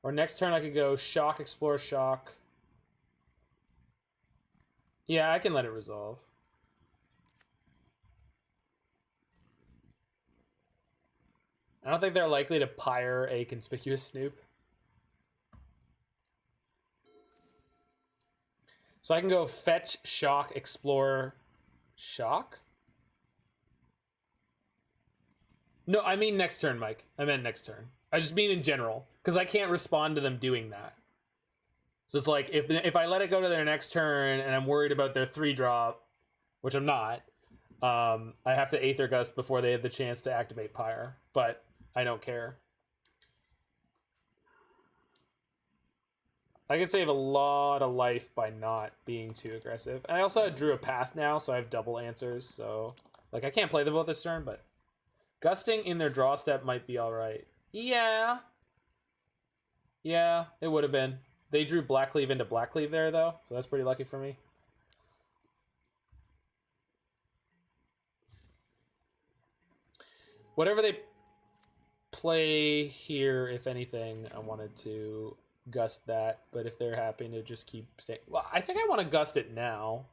Or next turn I could go Shock, Explore, Shock. Yeah, I can let it resolve. I don't think they're likely to pyre a Conspicuous Snoop. So I can go Fetch, Shock, Explore, Shock? No, I mean next turn, Mike. I meant next turn. I just mean in general, because I can't respond to them doing that. So it's like, if I let it go to their next turn, and I'm worried about their 3-drop, which I'm not, I have to Aether Gust before they have the chance to activate Pyre. But I don't care. I can save a lot of life by not being too aggressive. And I also drew a path now, so I have double answers. So, like, I can't play them both this turn, but gusting in their draw step might be all right. Yeah. Yeah, it would have been. They drew Blackleaf into Blackleaf there, though, so that's pretty lucky for me. Whatever they play here, if anything, I wanted to gust that, but if they're happy to just keep staying... Well, I think I want to gust it now.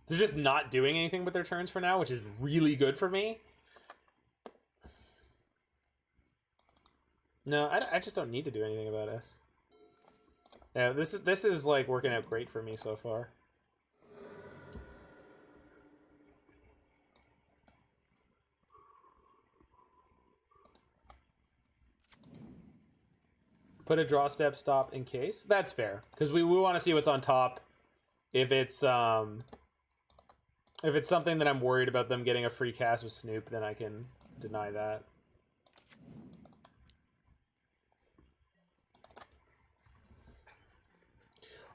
They're just not doing anything with their turns for now, which is really good for me. No, I just don't need to do anything about this. Yeah, this is like working out great for me so far. Put a draw step stop in case. That's fair, because we want to see what's on top. If it's something that I'm worried about them getting a free cast with Snoop, then I can deny that.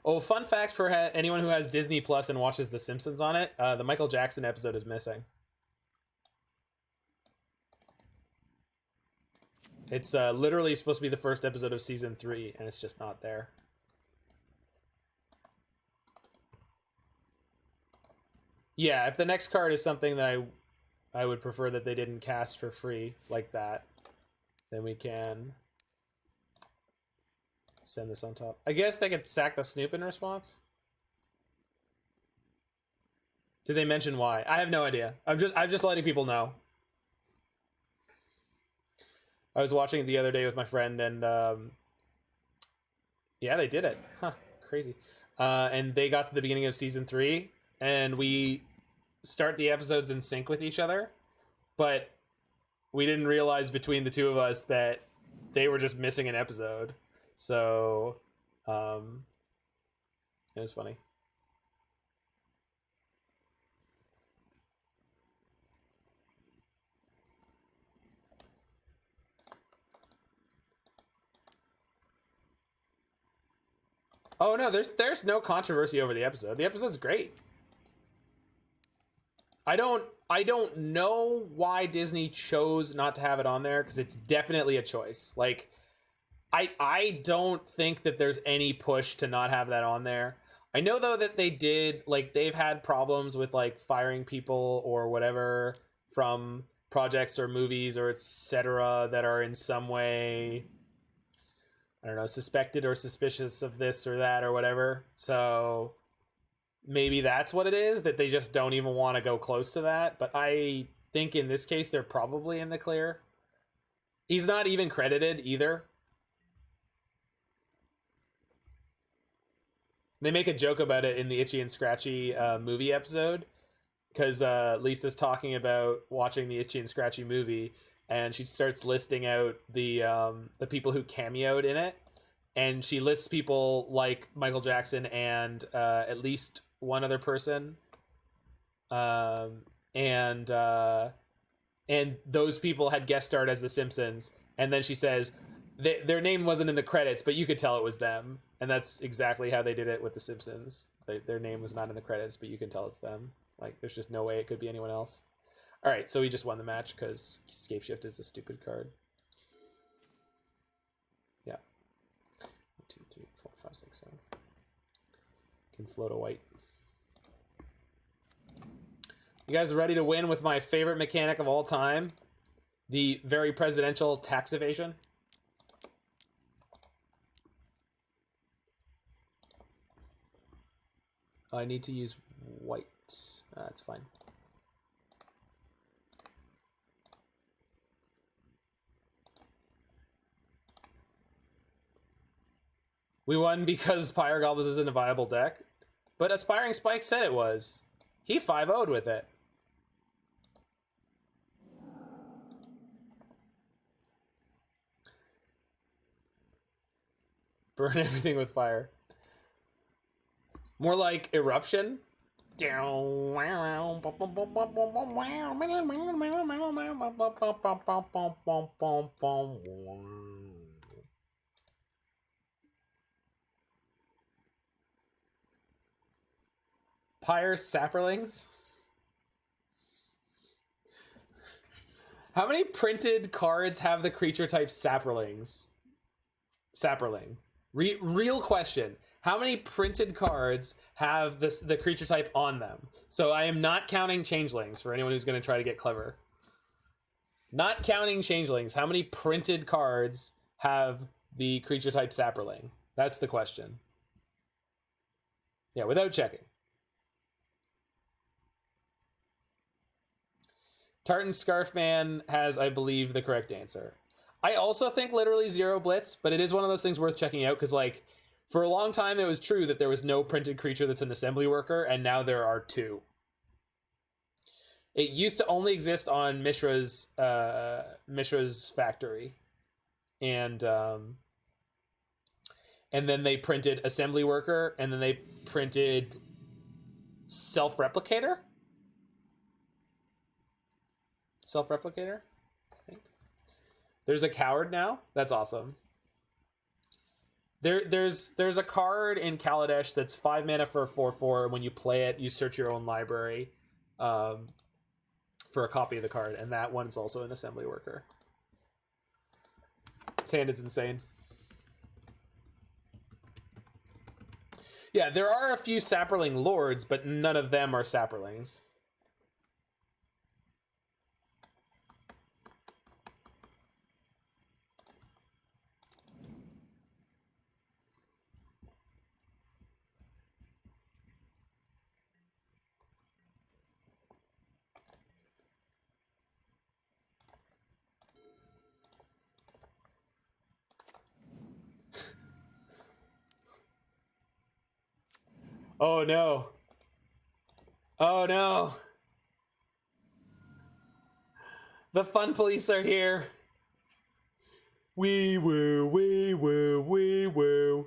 Oh, fun fact for anyone who has Disney Plus and watches The Simpsons on it, the Michael Jackson episode is missing. It's literally supposed to be the first episode of season 3, and it's just not there. Yeah, if the next card is something that I would prefer that they didn't cast for free like that, then we can send this on top. I guess they could sack the Snoop in response. Did they mention why? I have no idea. I'm just letting people know. I was watching it the other day with my friend, and yeah, they did it. Huh, crazy. And they got to the beginning of season 3, and we start the episodes in sync with each other, but we didn't realize between the two of us that they were just missing an episode. So, it was funny. Oh no, there's no controversy over the episode. The episode's great. I don't know why Disney chose not to have it on there, because it's definitely a choice. Like, I don't think that there's any push to not have that on there. I know though that they did, like, they've had problems with like firing people or whatever from projects or movies or etc. that are in some way, I don't know, suspected or suspicious of this or that or whatever. So maybe that's what it is, that they just don't even want to go close to that. But I think in this case, they're probably in the clear. He's not even credited either. They make a joke about it in the Itchy and Scratchy movie episode, because Lisa's talking about watching the Itchy and Scratchy movie, and she starts listing out the people who cameoed in it, and she lists people like Michael Jackson and at least one other person, and those people had guest starred as The Simpsons, and then she says their name wasn't in the credits, but you could tell it was them, and that's exactly how they did it with The Simpsons. Their name was not in the credits, but you can tell it's them. Like, there's just no way it could be anyone else. All right, so we just won the match because Scapeshift is a stupid card. Yeah. 1, 2, 3, 4, 5, 6, 7. Can float a white. You guys ready to win with my favorite mechanic of all time? The very presidential tax evasion? I need to use white. That's fine. We won because Pyre Goblins isn't a viable deck. But Aspiring Spike said it was. He 5-0'd with it. Burn everything with fire. More like eruption. Pyre Saprolings. How many printed cards have the creature type Saprolings? Saproling. Real question. How many printed cards have the creature type on them? So I am not counting changelings for anyone who's going to try to get clever. Not counting changelings. How many printed cards have the creature type Saproling? That's the question. Yeah, without checking. Tartan Scarfman has, I believe, the correct answer. I also think literally 0 Blitz, but it is one of those things worth checking out because, like, for a long time it was true that there was no printed creature that's an assembly worker, and now there are 2. It used to only exist on Mishra's factory, and then they printed assembly worker, and then they printed self-replicator. Self-replicator, I think. There's a coward now. That's awesome. There's a card in Kaladesh that's 5 mana for a 4/4. When you play it, you search your own library for a copy of the card, and that one's also an assembly worker. His hand is insane. Yeah, there are a few Saproling lords, but none of them are Saprolings. Oh no. Oh no. The fun police are here. Wee woo, wee woo, wee woo.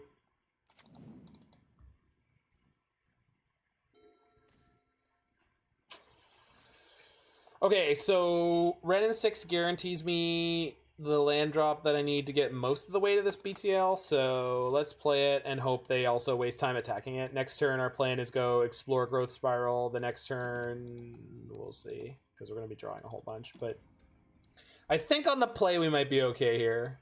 Okay, so Wrenn and Six guarantees me the land drop that I need to get most of the way to this BTL, so let's play it and hope they also waste time attacking it. Next turn, our plan is go explore Growth Spiral. The next turn, we'll see, because we're going to be drawing a whole bunch, but I think on the play we might be okay here.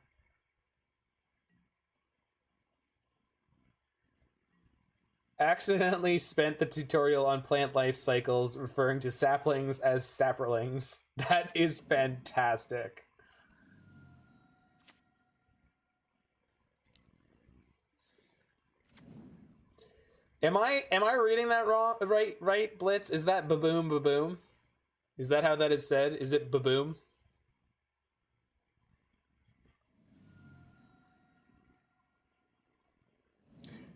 Accidentally spent the tutorial on plant life cycles referring to saplings as saprolings. That is fantastic. Am I reading that wrong? Right, Blitz? Is that baboom baboom? Is that how that is said? Is it baboom?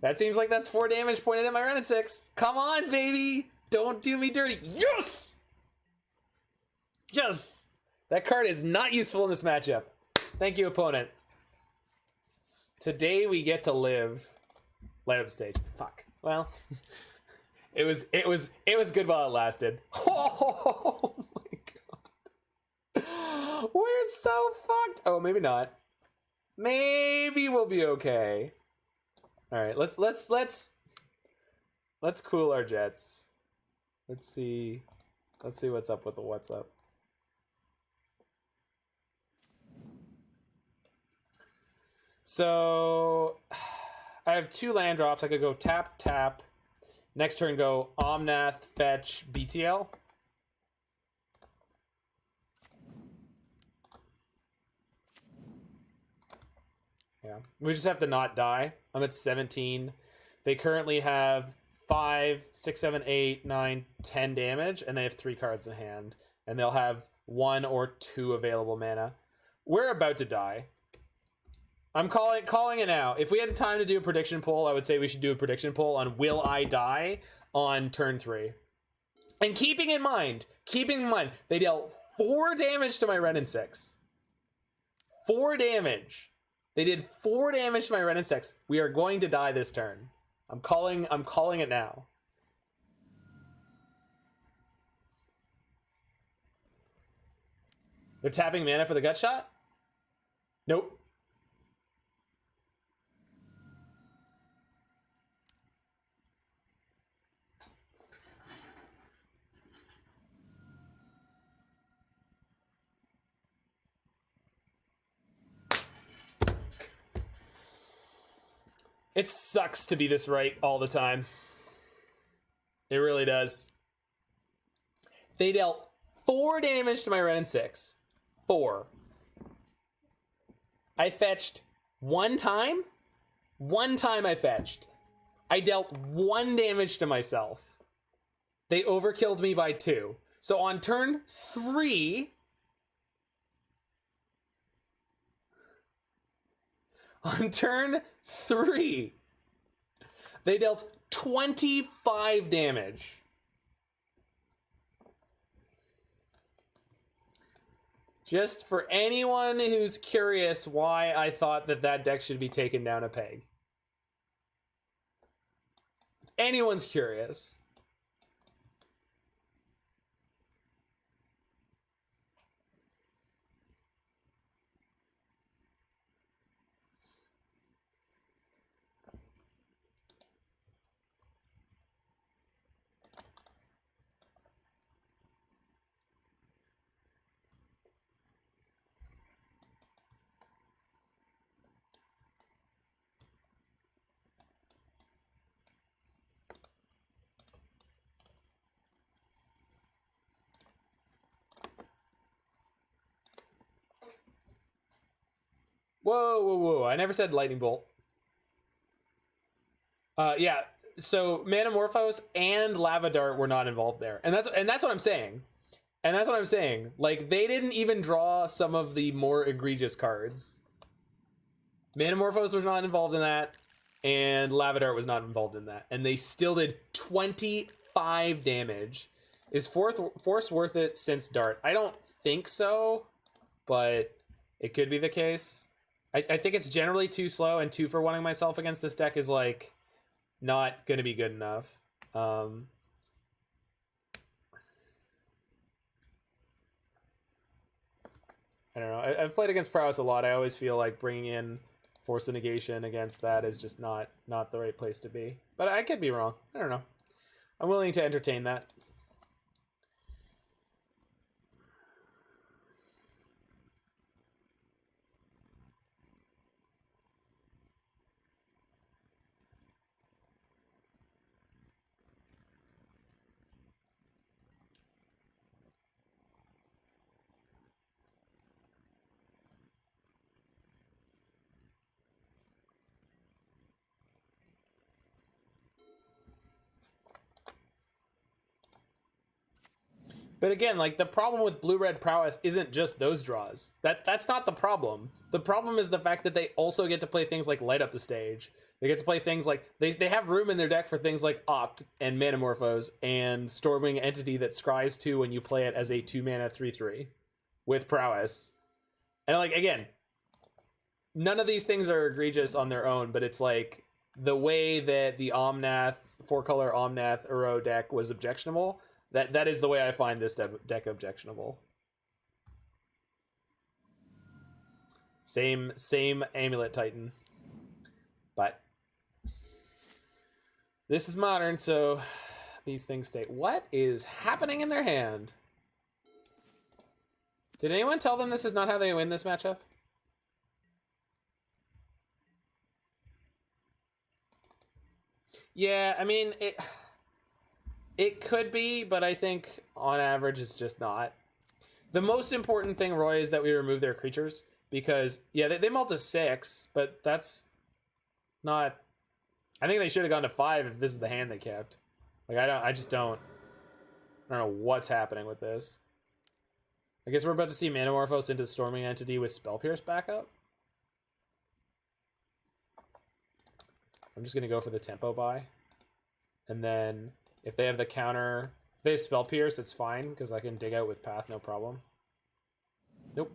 That seems like that's 4 damage pointed at my Wrenn and Six. Come on, baby! Don't do me dirty. Yes! Yes! That card is not useful in this matchup. Thank you, opponent. Today we get to live. Light up the stage. Fuck. Well, it was good while it lasted. Oh my god. We're so fucked. Oh, maybe not. Maybe we'll be okay. All right, let's cool our jets. Let's see what's up with the what's up. So I have 2 land drops. I could go tap, tap. Next turn go Omnath, fetch, BTL. Yeah, we just have to not die. I'm at 17. They currently have 5, 6, 7, 8, 9, 10 damage, and they have 3 cards in hand. And they'll have 1 or 2 available mana. We're about to die. I'm calling it now. If we had time to do a prediction poll, I would say we should do a prediction poll on will I die on turn 3. And keeping in mind, they dealt 4 damage to my Wrenn and Six. 4 damage. They did 4 damage to my Wrenn and Six. We are going to die this turn. I'm calling it now. They're tapping mana for the gut shot? Nope. It sucks to be this right all the time. It really does. They dealt 4 damage to my Wrenn and Six. 4. I fetched 1 time. 1 time I fetched. I dealt 1 damage to myself. They overkilled me by 2. So on turn 3... On turn 3, they dealt 25 damage. Just for anyone who's curious why I thought that deck should be taken down a peg. If anyone's curious. Whoa. I never said lightning bolt. Yeah. So Manamorphose and Lava Dart were not involved there. And that's what I'm saying. Like, they didn't even draw some of the more egregious cards. Manamorphose was not involved in that, and Lava Dart was not involved in that. And they still did 25 damage. Is Force worth it since Dart? I don't think so, but it could be the case. I think it's generally too slow, and 2 for 1ing myself against this deck is, like, not going to be good enough. I don't know. I've played against Prowess a lot. I always feel like bringing in Force of Negation against that is just not the right place to be. But I could be wrong. I don't know. I'm willing to entertain that. But again, like, the problem with blue-red prowess isn't just those draws. That's not the problem. The problem is the fact that they also get to play things like light up the stage. They get to play things like they have room in their deck for things like Opt and Manamorphose and Storming Entity that scries 2 when you play it as a 2-mana 3/3 with prowess. And like again, none of these things are egregious on their own, but it's like the way that the Omnath 4-color Omnath Uro deck was objectionable. That is the way I find this deck objectionable. Same Amulet Titan, but this is modern, so these things stay. What is happening in their hand? Did anyone tell them this is not how they win this matchup? Yeah, I mean, it could be, but I think on average it's just not. The most important thing, Roy, is that we remove their creatures, because, yeah, they mult to 6, but that's not... I think they should have gone to 5 if this is the hand they kept. Like, I don't know what's happening with this. I guess we're about to see Manamorphose into Storming Entity with Spell Pierce backup. I'm just going to go for the tempo buy. And then if they have the counter, if they have Spell Pierce, it's fine, because I can dig out with Path, no problem. Nope.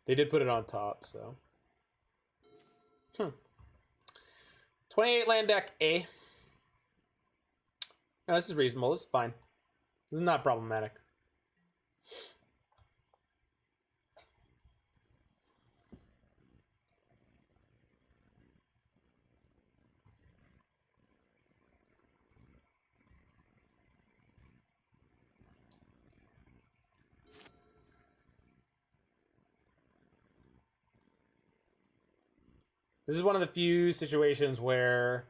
They did put it on top, so... 28 land deck A. No, this is reasonable. This is fine. This is not problematic. This is one of the few situations where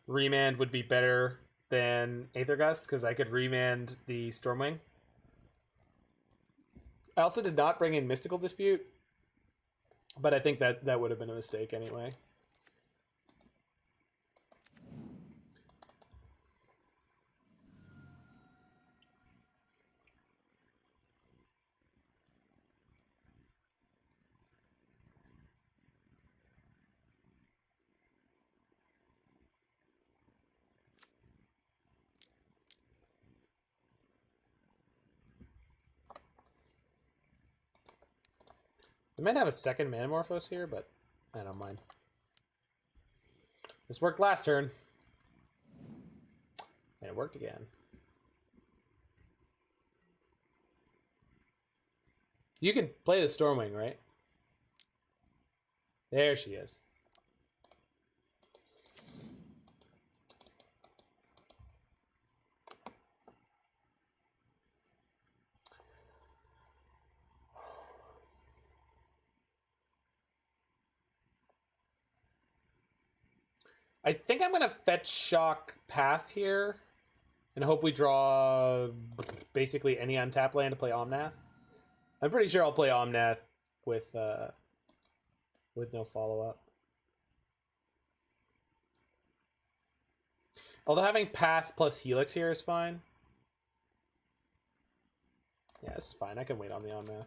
Remand would be better than Aether Gust, because I could Remand the Stormwing. I also did not bring in Mystical Dispute, but I think that would have been a mistake anyway. We might have a second Manamorphose here, but I don't mind. This worked last turn. And it worked again. You can play the Stormwing, right? There she is. I think I'm going to fetch Shock Path here and hope we draw basically any untap land to play Omnath. I'm pretty sure I'll play Omnath with no follow-up. Although having Path plus Helix here is fine. Yeah, this is fine. I can wait on the Omnath.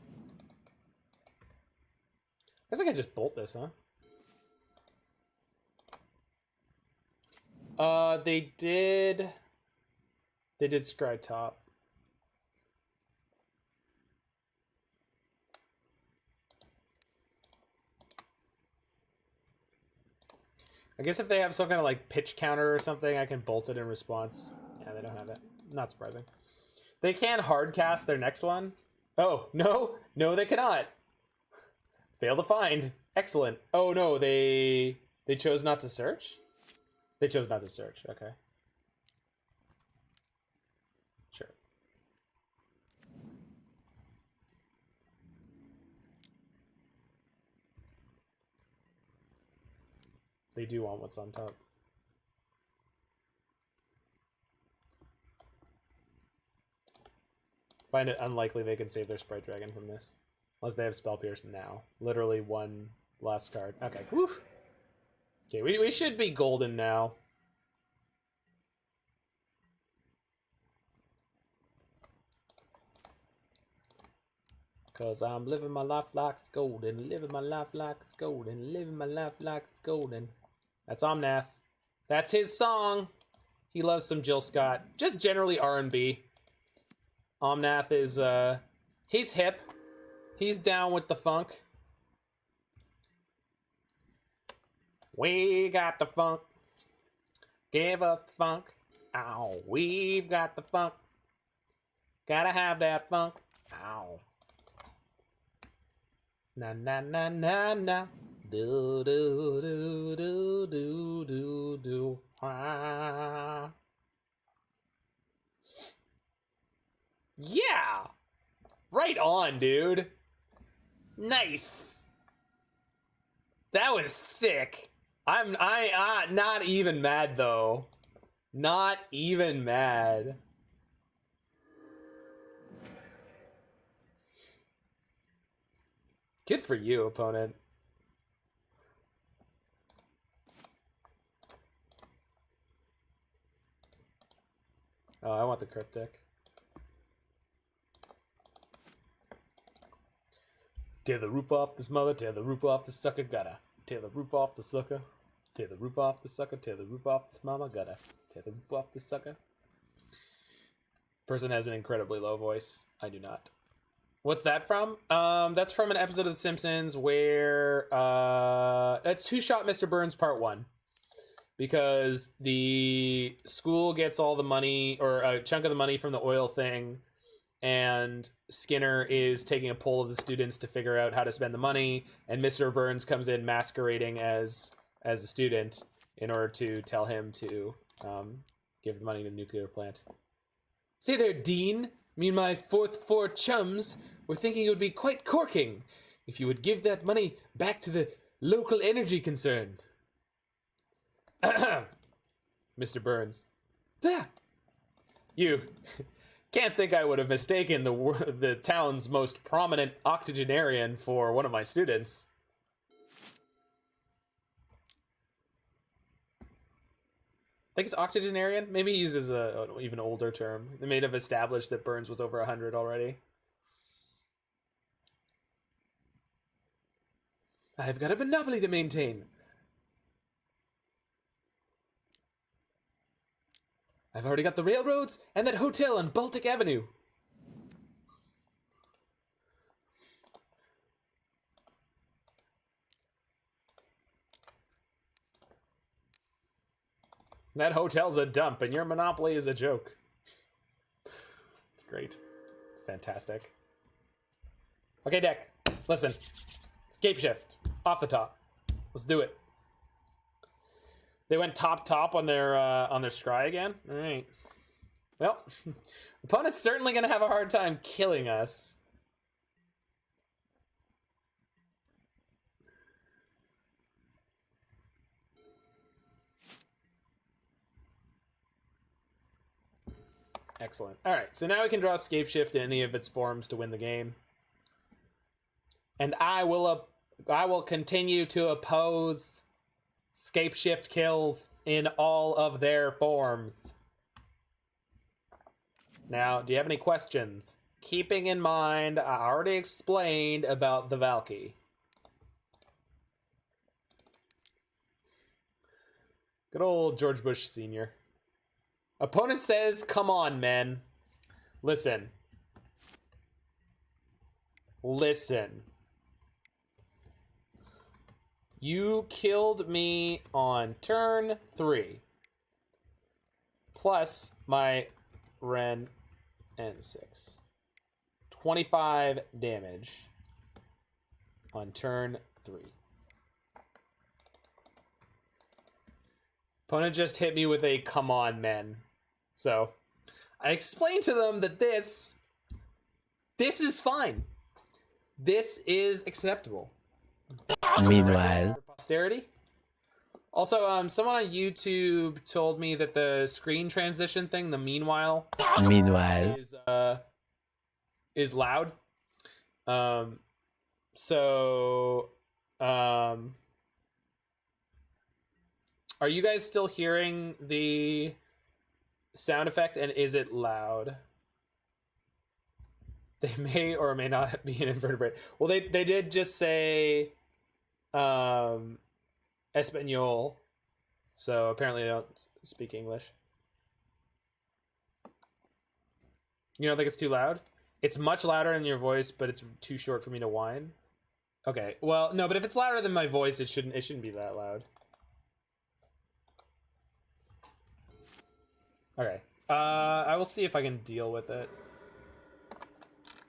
I guess I can just bolt this, huh? They did scry top. I guess if they have some kind of like pitch counter or something, I can bolt it in response. Yeah, they don't have it. Not surprising. They can hard cast their next one. Oh, no, they cannot. Fail to find. Excellent. Oh no, they chose not to search? They chose not to search, okay. Sure. They do want what's on top. Find it unlikely they can save their Sprite Dragon from this. Unless they have Spell Pierce now. Literally one last card. Okay, whew. Okay, we should be golden now. Cause I'm living my life like it's golden, living my life like it's golden, living my life like it's golden. That's Omnath. That's his song. He loves some Jill Scott. Just generally R&B. Omnath is, he's hip. He's down with the funk. We got the funk. Give us the funk. Ow, we've got the funk. Gotta have that funk. Ow. Na na na na na. Do do do do do do do. Ah. Yeah. Right on, dude. Nice. That was sick. I'm not even mad though. Not even mad. Good for you, opponent. Oh, I want the Cryptic. Tear the roof off this mother, tear the roof off the sucker, gotta. Tear the roof off the sucker. Tear the roof off the sucker, tear the roof off this mama, gotta. Tear the roof off the sucker. Person has an incredibly low voice. I do not. What's that from? That's from an episode of The Simpsons where that's Who Shot Mr. Burns Part 1. Because the school gets all the money, or a chunk of the money from the oil thing, and Skinner is taking a poll of the students to figure out how to spend the money, and Mr. Burns comes in masquerading as a student in order to tell him to give the money to the nuclear plant. Say there, Dean. Me and my four chums were thinking it would be quite corking if you would give that money back to the local energy concern. Mr. Burns. There. You can't think I would have mistaken the town's most prominent octogenarian for one of my students. I think it's octogenarian. Maybe he uses an even older term. They may have established that Burns was over 100 already. I've got a monopoly to maintain. I've already got the railroads and that hotel on Baltic Avenue. That hotel's a dump, and your monopoly is a joke. It's great. It's fantastic. Okay, deck. Listen. Scapeshift. Off the top. Let's do it. They went top on their scry again? Alright. Well, opponent's certainly going to have a hard time killing us. Excellent. All right, so now we can draw Scapeshift in any of its forms to win the game. And I will continue to oppose Scapeshift kills in all of their forms. Now, do you have any questions? Keeping in mind, I already explained about the Valki. Good old George Bush Sr. Opponent says, come on, men. Listen. Listen. You killed me on turn 3. Plus my Wrenn and 6. 25 damage on turn 3. Opponent just hit me with a come on, men. So, I explained to them that this is fine. This is acceptable. Meanwhile. For posterity. Also, someone on YouTube told me that the screen transition thing, the meanwhile, is loud. Are you guys still hearing the sound effect, and is it loud? They may or may not be an invertebrate. Well, they did just say Espanol, so apparently they don't speak English. You don't think it's too loud? It's much louder than your voice, but it's too short for me to whine. Okay, well, no, but if it's louder than my voice, it shouldn't be that loud. Okay, I will see if I can deal with it.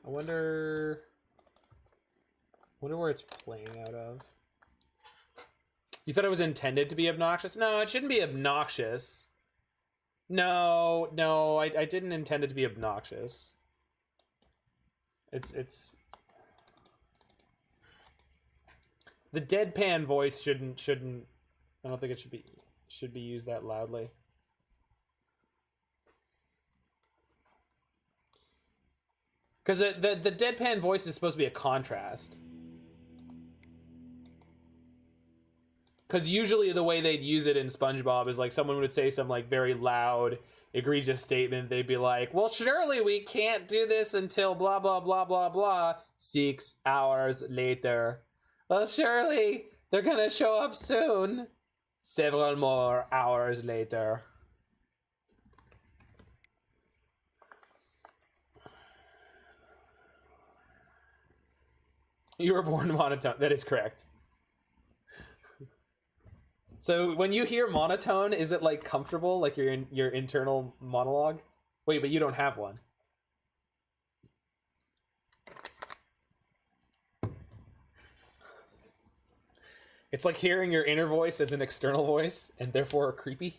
I wonder where it's playing out of. You thought it was intended to be obnoxious? No, it shouldn't be obnoxious. No, I didn't intend it to be obnoxious. It's the deadpan voice shouldn't I don't think it should be used that loudly. Because the deadpan voice is supposed to be a contrast. Because usually the way they'd use it in SpongeBob is like someone would say some like very loud, egregious statement. They'd be like, well, surely we can't do this until blah, blah, blah, blah, blah. 6 hours later. Well, surely they're going to show up soon. Several more hours later. You were born monotone. That is correct. So when you hear monotone, is it like comfortable, like your internal monologue? Wait, but you don't have one. It's like hearing your inner voice as an external voice, and therefore creepy.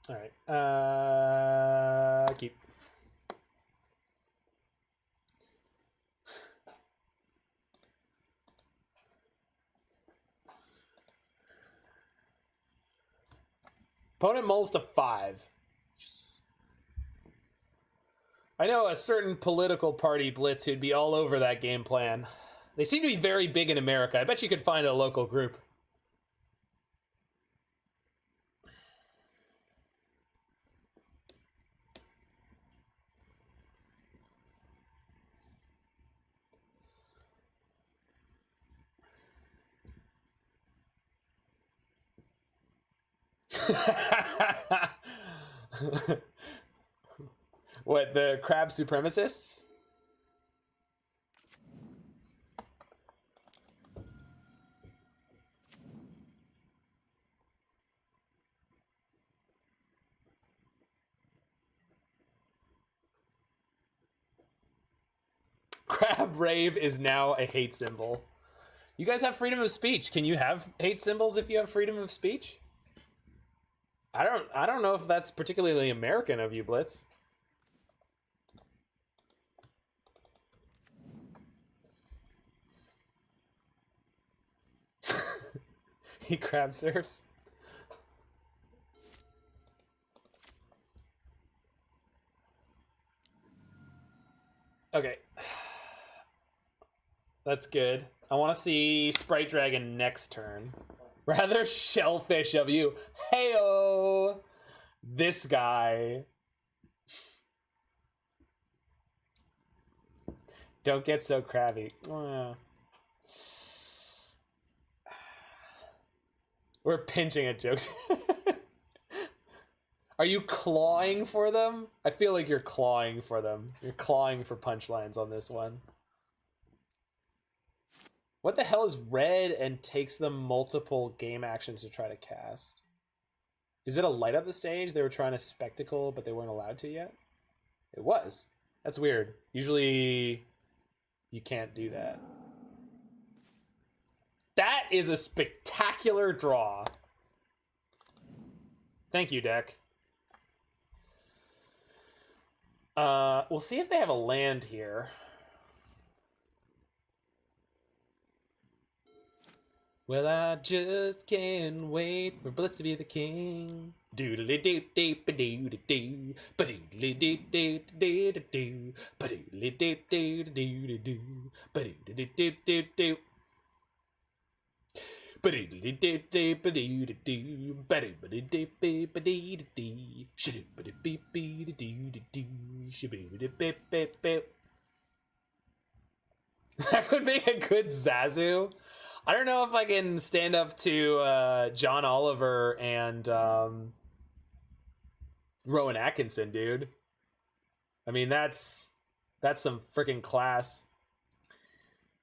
All right. Keep. Opponent mulls to 5. I know a certain political party blitz who'd be all over that game plan. They seem to be very big in America. I bet you could find a local group. What, the crab supremacists? Crab rave is now a hate symbol. You guys have freedom of speech. Can you have hate symbols if you have freedom of speech? I don't know if that's particularly American of you, Blitz. He crab surfs. Okay. That's good. I want to see Sprite Dragon next turn. Rather shellfish of you. Heyo! This guy. Don't get so crabby. We're pinching at jokes. Are you clawing for them? I feel like you're clawing for them. You're clawing for punchlines on this one. What the hell is red and takes them multiple game actions to try to cast? Is it a light up the stage? They were trying to spectacle, but they weren't allowed to yet? It was. That's weird. Usually you can't do that. That is a spectacular draw. Thank you, deck. We'll see if they have a land here. Well, I just can't wait for Blitz to be the king. Doodly doo doo ba doo doo ba doodly doo doo doo doo ba doodly doo doo doo doo ba doodly doo doo doo. Ba-doodly doo doo ba doo doo ba doodly doo doo ba doo doo shadoo ba doo beep beep doo doo shaboo doo beep beep beep. That would make a good Zazu. I don't know if I can stand up to John Oliver and Rowan Atkinson, dude. I mean, that's some freaking class.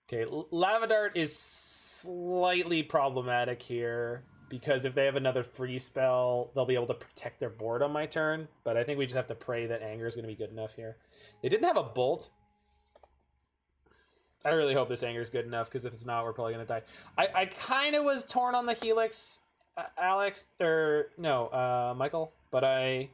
Okay, Lava Dart is slightly problematic here because if they have another free spell, they'll be able to protect their board on my turn. But I think we just have to pray that Anger is going to be good enough here. They didn't have a Bolt. I really hope this Anger is good enough because if it's not, we're probably going to die. I kind of was torn on the Helix, Alex, or no, Michael, but I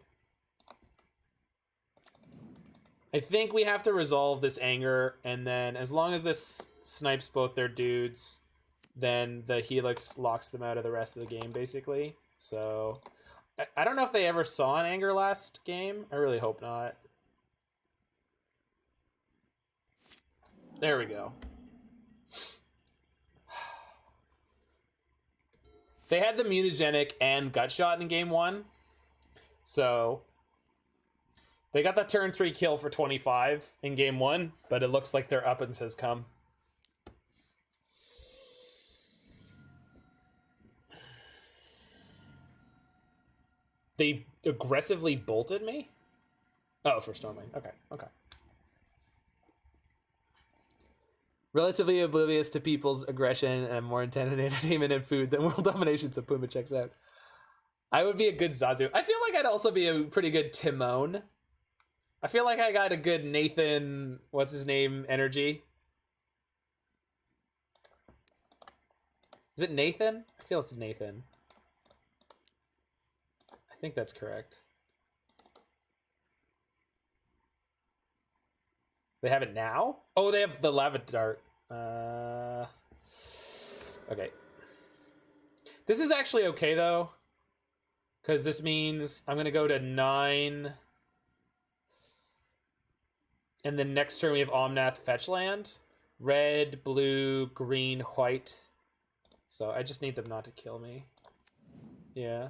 think we have to resolve this Anger, and then as long as this snipes both their dudes, then the Helix locks them out of the rest of the game, basically. So I don't know if they ever saw an Anger last game. I really hope not. There we go. They had the Mutagenic and Gut Shot in game 1. So they got the turn 3 kill for 25 in game 1, but it looks like their uppance has come. They aggressively bolted me? Oh, for Storming. Okay, okay. Relatively oblivious to people's aggression and more intent in entertainment and food than world domination, so Puma checks out. I would be a good Zazu. I feel like I'd also be a pretty good Timon. I feel like I got a good Nathan, what's his name, energy. Is it Nathan? I feel it's Nathan. I think that's correct. They have it now? Oh, they have the Lava Dart. Okay. This is actually okay, though. Because this means I'm going to go to 9. And then next turn we have Omnath Fetch Land. Red, blue, green, white. So I just need them not to kill me. Yeah.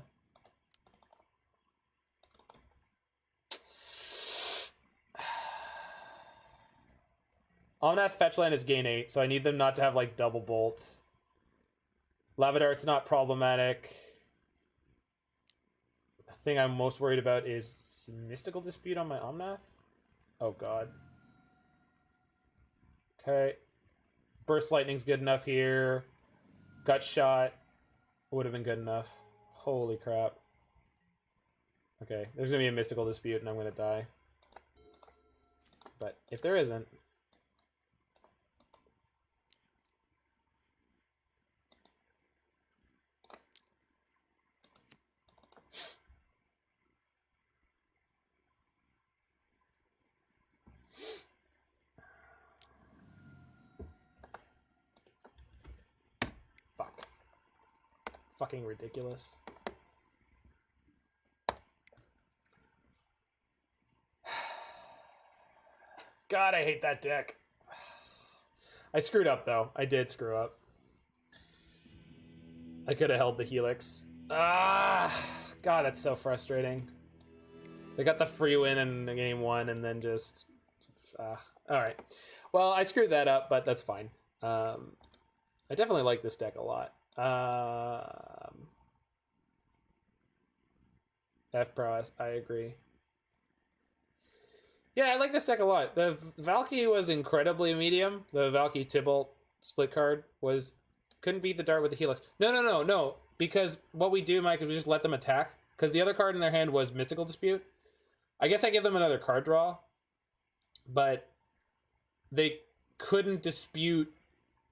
Omnath Fetchland is gain 8, so I need them not to have like double bolt. Lava Dart's not problematic. The thing I'm most worried about is Mystical Dispute on my Omnath. Oh god. Okay. Burst Lightning's good enough here. Gut Shot would have been good enough. Holy crap. Okay, there's gonna be a Mystical Dispute and I'm gonna die. But if there isn't, fucking ridiculous. God, I hate that deck. I screwed up, though. I did screw up. I could have held the Helix. God, that's so frustrating. They got the free win in game 1 and then just... Alright. Well, I screwed that up, but that's fine. I definitely like this deck a lot. F prowess, I agree. Yeah, I like this deck a lot. The Valki was incredibly medium. The Valki Tibalt split card was couldn't beat the dart with the Helix. No. Because what we do, Mike, is we just let them attack. Because the other card in their hand was Mystical Dispute. I guess I give them another card draw, but they couldn't dispute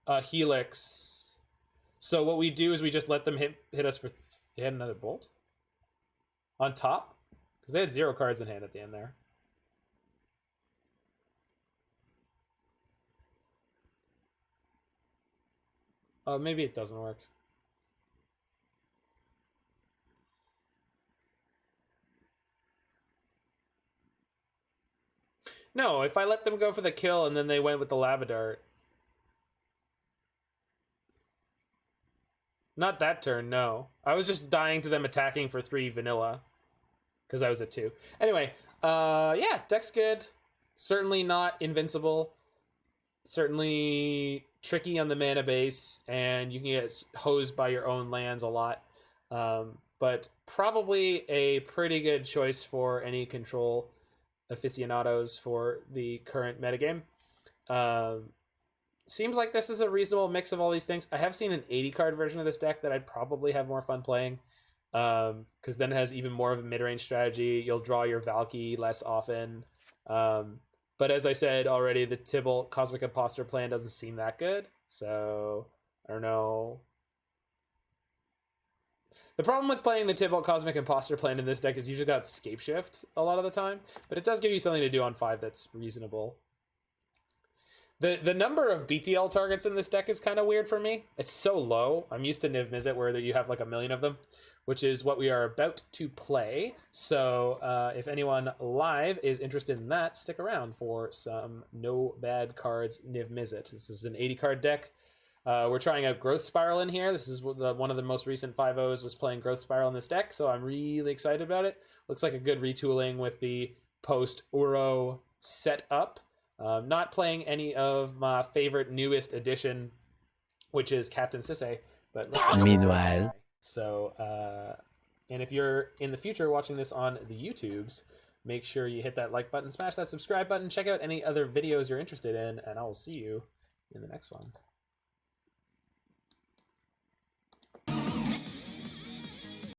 a Helix. So what we do is we just let them hit us for... They had another Bolt? On top? Because they had 0 cards in hand at the end there. Oh, maybe it doesn't work. No, if I let them go for the kill and then they went with the Lava Dart. Not that turn, no. I was just dying to them attacking for 3 vanilla. Because I was at 2. Anyway, yeah, deck's good. Certainly not invincible. Certainly tricky on the mana base. And you can get hosed by your own lands a lot. But probably a pretty good choice for any control aficionados for the current metagame. Seems like this is a reasonable mix of all these things. I have seen an 80 card version of this deck that I'd probably have more fun playing, because then it has even more of a mid-range strategy. You'll draw your Valki less often, but as I said already, the Tibalt Cosmic Imposter plan doesn't seem that good, so I don't know. The problem with playing the Tibalt Cosmic Imposter plan in this deck is you usually got Scapeshift a lot of the time, but it does give you something to do on 5 that's reasonable. The number of BTL targets in this deck is kind of weird for me. It's so low. I'm used to Niv Mizzet where you have like 1 million of them, which is what we are about to play. So if anyone live is interested in that, stick around for some no bad cards Niv Mizzet. This is an 80 card deck. We're trying out Growth Spiral in here. This is one of the most recent 5-0s was playing Growth Spiral in this deck, so I'm really excited about it. Looks like a good retooling with the post-Uro setup. Not playing any of my favorite newest edition, which is Captain Sisse. But Meanwhile. So, and if you're in the future watching this on the YouTubes, make sure you hit that like button, smash that subscribe button, check out any other videos you're interested in, and I will see you in the next one.